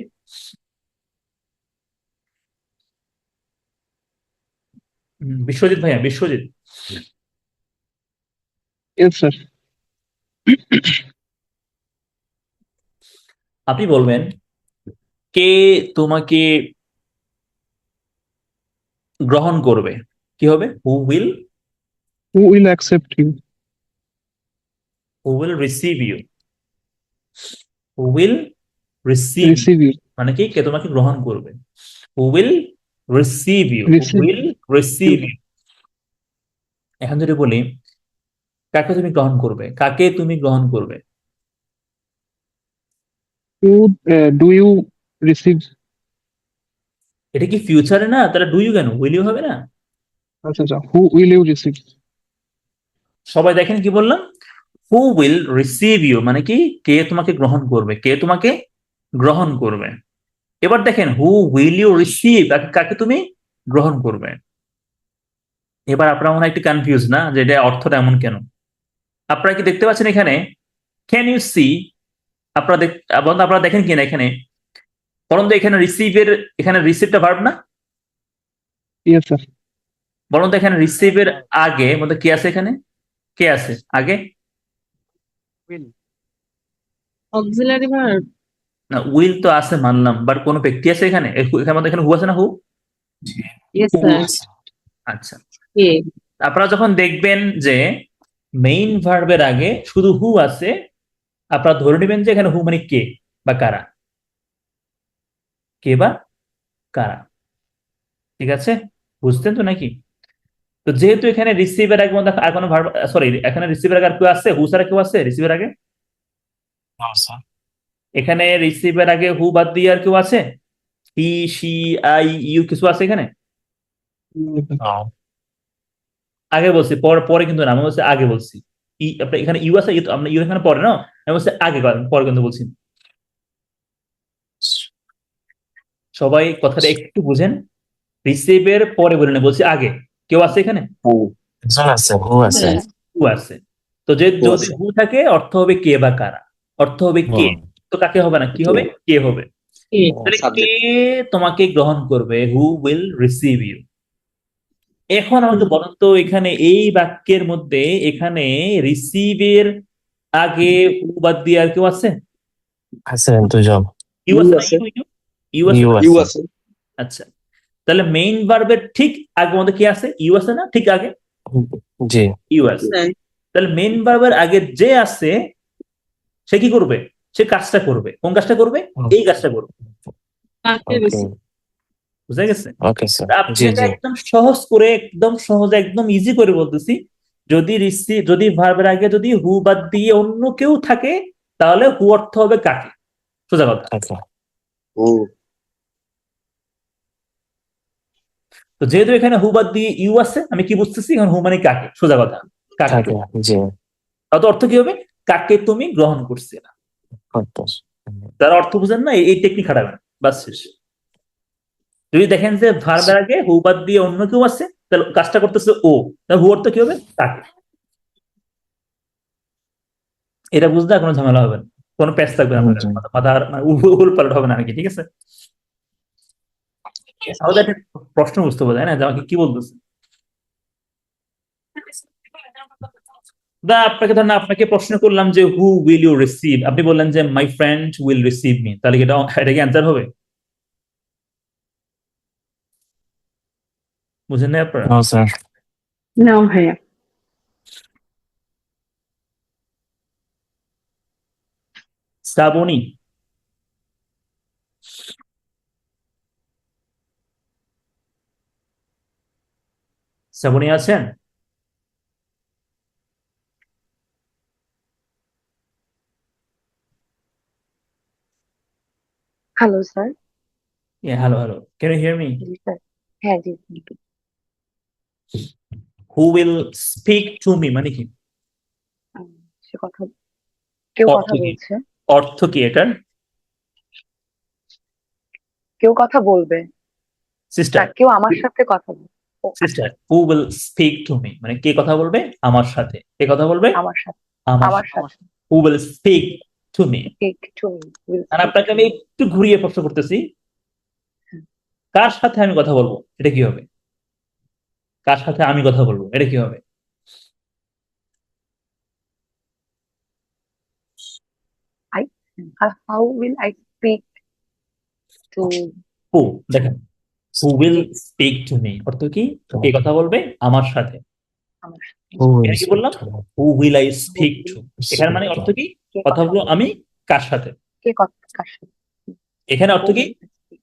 বিশ্বজিৎ ভাইয়া, Biswajit. Yes, sir. আপনি বলবেন কে তোমাকে গ্রহণ করবে, কি হবে? Who Who will accept you? will receive you? Who will receive you? Receive you. মানে কি, কে তোমাকে গ্রহণ করবে? Who will receive you? Who Receive. will receive you? এখন যদি বলি কাকে তুমি গ্রহণ করবে, কাকে তুমি গ্রহণ করবে? Who do you receive? এটা কি ফিউচারে না? তাহলে ডু ইউ কেন? উইল ইউ হবে না? আচ্ছা, who will you receive? সবাই দেখেন কি বললাম, হু উইল রিসিভ ইউ মানে কি, কে তোমাকে গ্রহণ করবে, কে তোমাকে গ্রহণ করবে। এবার দেখেন হু উইল ইউ রিসিভ, কাকে তুমি গ্রহণ করবে। এবার আপনারা মনে হয় একটু কনফিউজ না, যে এটা অর্থটা এমন কেন। আপনারা কি দেখতে পাচ্ছেন এখানে, ক্যান ইউ সি, আপনারা দেখেন কিনা এখানে, বরং এখানে রিসিভের, এখানে রিসিভটা ভার্ব না? Yes, sir. বরং এখানে রিসিভের আগে মধ্যে কে আছে, এখানে কে আছে আগে? Will. Auxiliary verb. না, উইল তো আছে মানলাম, বাট কোন ব্যক্তি আছে এখানে? এখানে হু আছে না? হু। Yes, sir. আচ্ছা, কে? আপনারা যখন দেখবেন যে মেইন ভার্বের আগে শুধু হু আছে, আপনারা ধরে নেবেন যে এখানে হু মানে কে বা কারা, কে বা কারা। ঠিক আছে, বুঝতেন তো নাকি? তো যেহেতু এখানে রিসিভের আগে মধ্যে আর কোনো ভার্ব, সরি, এখানে রিসিভের আগে আর কেউ আছে? হু ছাড়া কেউ আছে রিসিভের আগে? No, sir. এখানে রিসিভের আগে হু বাদ দিয়ে আর কেউ আছে? হি, শি, আই, ইউ কিছু আছে এখানে? No. আগে বলছি, পরে কিন্তু না, আমি বলছি আগে বলছি। আপনার এখানে ইউ আছে, আপনার ইউ এখানে পরে না, আমি বলছি আগে, পরে কিন্তু বলছি। সবাই কথাটা একটু বুঝেন, রিসিভের পরে বলে না, বলছি আগে। কেউ আছে এখানে? একজন আছে, হু আছে। হু আছে। তো যে যদি হু থাকে অর্থ হবে কে বা কারা, অর্থ হবে কে। তো কাকে হবে না, কি হবে? কে হবে। কে? তাহলে কে তোমাকে গ্রহণ করবে? Who will receive you. এখন আমাকে বলেন তো, এখানে এই বাক্যের মধ্যে এখানে রিসিভের আগে হু বাদ দিয়ে আর কেউ আছে? আছে দুজন। ইউ আছে না? আছে। ইউ আছে ইউ না? ইউ আছে। আছে। আচ্ছা, তাহলে মেইন ভার্বের ঠিক আগে মধ্যে কি আছে? ইউ আছে না? ঠিক আগে জি। ইউ আছে। স্যার, তাহলে মেইন ভার্বের আগে যে আছে সে কি করবে? সে কাজটা করবে। কোন কাজটা করবে? এই কাজটা করবে। কাকে ওকে, receive? বুঝা গেছে? Okay sir. আপনি জি এটা জি। একদম সহজ করে, একদম সহজ, একদম ইজি করে বলতেছি। যদি ভার্বের আগে যদি হু বাদ দিয়ে অন্য কেউ থাকে, তাহলে হু অর্থ হবে কাকে। সোজা কথা। ওকে। হুম। তো যেহেতু এখানে হু বাদ দিয়ে ইউ আছে, আমি কি বুঝতেছি এখন? হু মানে কাকে। সোজা কথা, কাকে। থাকে, জি। তাহলে অর্থ কি হবে? কাকে তুমি গ্রহণ করছে না। করতে। তার অর্থ বুঝেন না, এই টেকনিক খাটাবেন, বাস শেষ। যদি দেখেন যে ভার্বের আগে হু বাদ দিয়ে অন্য কেউ আছে, তাহলে কাজটা করতেছে ও, তাহলে হু অর্থ কি হবে? তাকে। এটা বুঝতে আর কোনো ঝামেলা হবে না, কোনো প্যাচ থাকবে না আপনার মাথার, মানে উল পাল্ট হবে না নাকি। ঠিক আছে, তাহলে একটা প্রশ্ন বুঝতে হবে, তাই না, যে আমাকে কি বলতেছে। আপনাকে ধরেন, আপনাকে প্রশ্ন করলাম যে হু উইল ইউ রিসিভ, আপনি বললেন যে my friend will receive me, তাহলে এটা কি অ্যান্সার হবে? বুঝেন না আপনারা? No sir. না ভাইয়া। শ্রাবণী, শ্রাবণী আছেন? Hello, sir. Hello hello, can you hear me? Yes, sir. হ্যাঁ জি who will speak to me মানে কি? সে কথা কেউ অর্থ কথা কি? বলছে, অর্থ কি এটার? কেউ কথা বলবে, সিস্টার, না কেউ আমার সাথে কথা বলবে। ও, sister, who will speak to me, মানে কে কথা বলবে আমার সাথে? কে কথা বলবে আমার সাথে, আমার আমার সাথে? সাথে who will speak to me. speak to me, will আর speak আপনাকে to আমি me. একটু ঘুরিয়ে প্রশ্ন করতেছি, কার সাথে আমি কথা বলবো, এটা কি হবে? কার সাথে আমি কথা বলবো, এটা কি হবে? How will I speak to হু, দেখেন, হু উইল স্পিক টু মি অর্থ কি? কে কথা বলবে আমার সাথে? আমার সাথে? Who এখানে is কি বললাম? Who will I speak to. এখানে মানে অর্থ কি? কে কথা বলবো বলবে? আমি কার সাথে? কে কার সাথে? এখানে অর্থ Who কি? will speak?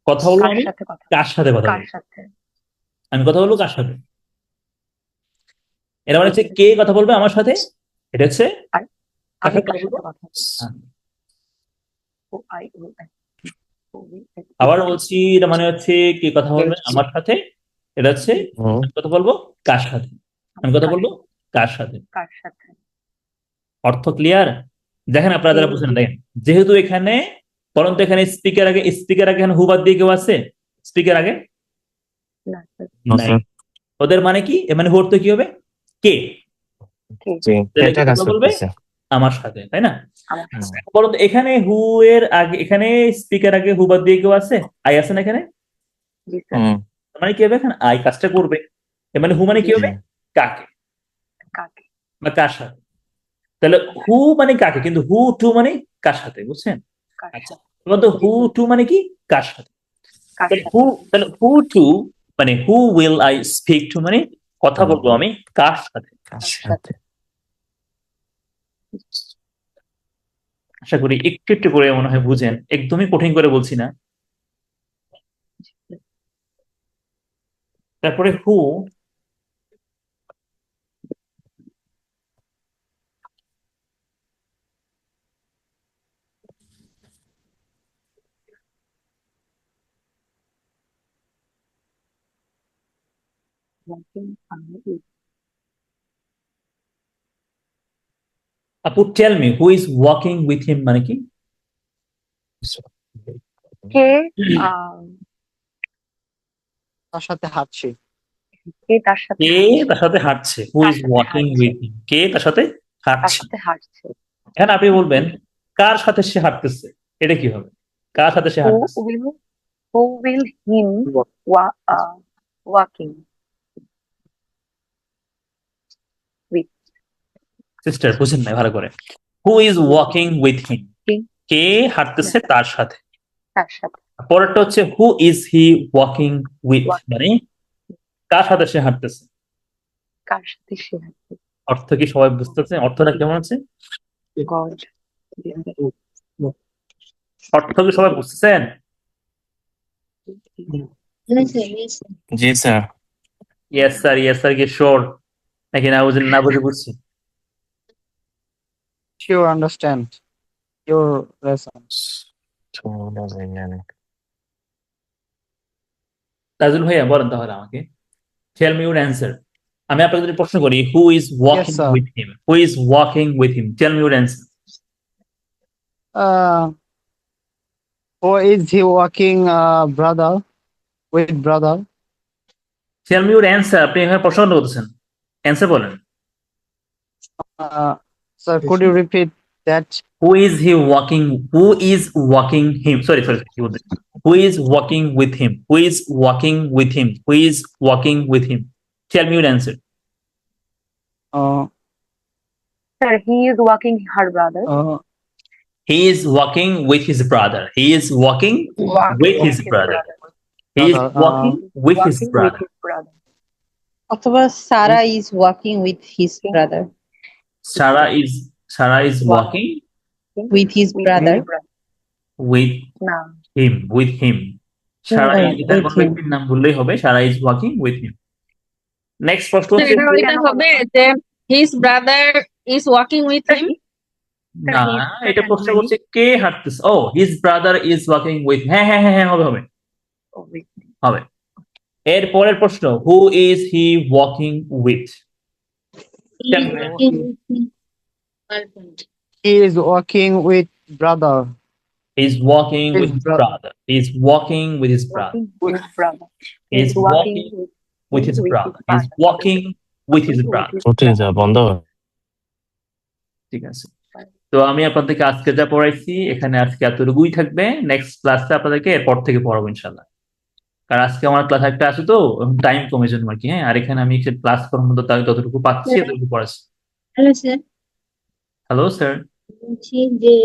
কথা বলবো কার আমি সাথে কথা কার সাথে কথা কার বলবো? সাথে? আমি কথা বলবো কার সাথে? এটা মানে হচ্ছে কে কথা বলবে আমার সাথে, এটা হচ্ছে আর কার আমি সাথে কার কথা বলবো? সাথে কথা বলবো? হ্যাঁ। Who I will I speak? Who will I speak আবার to? বলছি, এটা মানে হচ্ছে কে কথা বলবে আমার সাথে, এটা হচ্ছে Hmm. আমি কথা বলবো কার সাথে? আমি কথা বলবো কার সাথে? কার সাথে? অর্থ ক্লিয়ার? দেখেন আপনারা যারা বুঝেন, দেখেন যেহেতু এখানে পরন্ত এখানে স্পিকার আগে এখানে হুবাদ দিয়ে কেউ আছে স্পিকার আগে না স্যার, No, নাই। sir. ওদের মানে কি? এ মানে অর্থ কি হবে? কে? কে? জি, তাহলে এটা কে কাজ কথা বলবে করতেছে। আমার সাথে, তাই না? আমার সাথে। পরন্ত এখানে হু এর আগে এখানে স্পিকার আগে হুবাদ দিয়ে কেউ আছে, আই আছে না এখানে? জি স্যার, হুম, তার মানে কি হবে? এখানে আই কাজটা করবে, এ মানে হু মানে কি হবে? কাকে কাকে? বা কার সাথে? তাহলে হু মানে কাকে, কিন্তু হু টু মানে কার সাথে, বুঝছেন? কার আচ্ছা, সাথে? বলতো হু টু মানে কি? কার সাথে? কার তাহলে সাথে? তাহলে হু টু মানে who will I speak to মানে কথা বলবো আমি কার সাথে? কার কার সাথে? আশা করি একটু একটু করে মনে হয় বুঝেন, একদমই কঠিন করে বলছি না। তারপরে হু, Walking with আপু tell me who is walking with him মানে কি? কে তার সাথে হাঁটছি। কে তার সাথে কে হাঁটছে? তার সাথে হাঁটছে? হু তার ইজ সাথে ওয়াকিং হাঁটছে। উইথ হিম, কে তার সাথে তার হাঁটছে? সাথে হাঁটছে। এখন আপনি বলবেন কার সাথে সে হাঁটতেছে, এটা কি হবে? কার সাথে সে Who হাঁটতেছে? will him walking with? Sister বুঝেন না ভালো করে। Who is walking with him, কে? কে হাঁটতেছে তার সাথে। তার সাথে। পরেরটা হচ্ছে who is he walking with, মানে কার সাথে সে হাঁটতেছে। কার সাথে সে হাঁটছে? অর্থ কি সবাই বুঝতেছে? অর্থটা কেমন আছে? গড। অর্থ কি সবাই বুঝতেছেন? জি স্যার। ইয়েস স্যার, ইয়েস স্যার কি শিওর নাকি না বুঝে বুঝছি? Sure, understand your lesson. Tajul ভাইয়া বলেন তাহলে আমাকে, টেল মি ইউর অ্যান্সার। আমি আপনাকে যদি প্রশ্ন করি who is walking sir. With him, who is walking with him, tell me your answer. Who is he walking brother with brother? Tell me your answer. আপনি এখানে প্রশ্ন করতেছেন, অ্যান্সার বলেন। Sir, could you repeat that? Who is he walking, who is walking him, sorry কি বলতে, who is walking with him, who is walking with him, who is walking with him, tell me your answer. Sir, he is walking her brother. He is walking with his brother. He is walking with his brother. He is walking with his brother. অথবা Sarah is walking with his brother. Sarah is walking With his brother. with না, him. Sarah No, is এখানে with কোনো him. ব্যক্তির নাম বললেই হবে। Sarah is walking with him. Next প্রশ্ন হচ্ছে এটা হবে যে his brother is walking with him. না, এটা প্রশ্ন করছে কে হাঁটতেছে। ও his brother is walking with, হ্যাঁ হবে হবে। এর পরের প্রশ্ন who is he walking with? He is walking with his girlfriend. He is walking with brother. He's walking His with his bro- brother. He's walking with his brother. Walking with brother. He's walking with his brother. He's walking with his brother. ওঠে যা বন্ধ হয়। ঠিক আছে। তো আমি আপনাদেরকে আজকে যা পড়াইছি এখানে আজকে এতটুকুই থাকবে। নেক্সট ক্লাসে আপনাদেরকে এরপর থেকে পড়াবো ইনশাল্লাহ। কারণ আজকে আমার ক্লাস একটা আছে তো টাইম কমে জন্য আর কি। হ্যাঁ, আর এখানে আমি ক্লাস করার মতো যতটুকু পাচ্ছি এতটুকু পড়াচ্ছি। Hello sir, hello sir. বলছি যে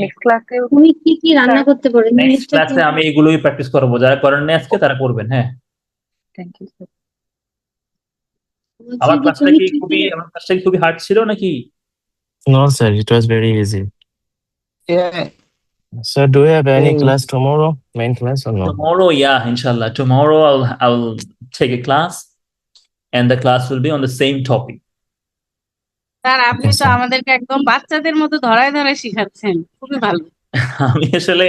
নেক্সট ক্লাসে তুমি কি কি রান্না করতে পারো? নেক্সট ইংলিশটা ক্লাসে আমি এগুলোই প্র্যাকটিস করবো, যারা করেন না আজকে তারা করবেন। হ্যাঁ, থ্যাংক ইউ স্যার। আমার ক্লাসটা কি খুবই হার্ড ছিল নাকি? No, sir, it was very easy. Yeah. Sir, do you have any class tomorrow? Main class or no? Tomorrow, yeah, inshallah. Tomorrow I'll take a class and the class will be on the same topic. Sir আপনি তো আমাদেরকে একদম বাচ্চাদের মতো ধরায় ধরায় শিখাচ্ছেন, খুবই ভালো। আমি আসলে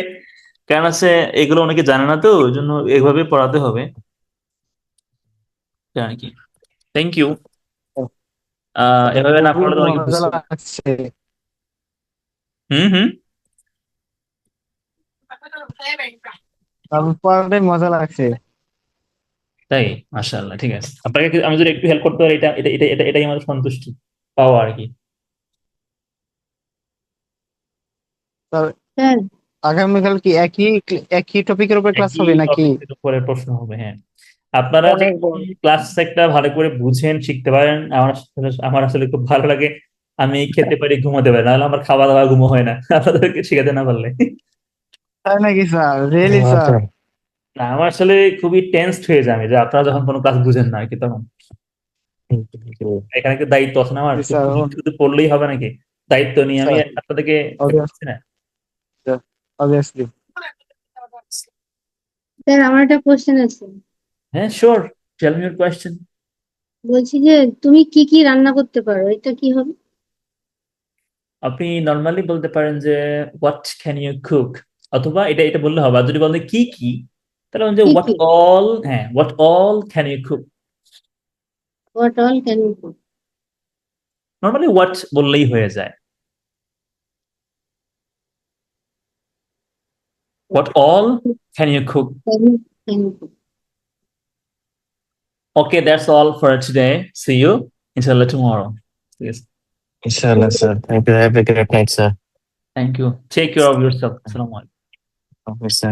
কারণ আছে এগুলো অনেকে জানে না তো, ওই জন্য এভাবে পড়াতে হবে আর কি। Thank you. এভাবে না পড়লে অনেক মজা লাগছে। হুম পড়াতে মজা লাগছে। তাই, মাশাআল্লাহ, ঠিক আছে। আপনাকে আমি যদি একটু হেল্প করতে পারি এটাই আমাদের সন্তুষ্টি পাওয়া আর কি। স্যার আগামীকাল কি একই টপিকের উপর ক্লাস হবে নাকি? পরের প্রশ্ন হবে। হ্যাঁ, আপনারা ক্লাস একটা ভালো করে বুঝেন, শিখতে পারেন। আমার আসলে খুব ভালো লাগে, আমি খেতে পারি, ঘুমাতে পারি, নাহলে আমার খাওয়া দাওয়া ঘুমো হয় না আপনাদেরকে শিখাতে না পারলে। তাই নাকি স্যার? Really sir? না, আমার আসলে খুবই টেন্সড হয়ে যায় আমি, যে আপনারা যখন কোনো ক্লাস বুঝেন না আর কি, তখন এখানে কি দায়িত্ব আছে না আমার, শুধু পড়লেই হবে নাকি? দায়িত্ব নিয়ে আমি আপনাদেরকে না। Obviously. স্যার আমার একটা কোশ্চেন আছে। হ্যাঁ, sure, tell me your question. বলছি যে তুমি কি কি রান্না করতে পারো, এটা কি হবে? আপনি নরমালি বলতে পারেন যে হোয়াট ক্যান ইউ কুক, অথবা এটা বললে হবে। আর যদি বলেন কি কি, তাহলে যে হোয়াট অল, হ্যাঁ, what all can you cook. What all can you cook? Normally what বললেই হয়ে যায়। What all can you cook? Can you cook? Okay, that's all for today. See you inshallah tomorrow. Yes. Inshallah, sir. Thank you. Have a great night, sir. Thank you. Take care of yourself. Assalamu alaikum. Okay, sir.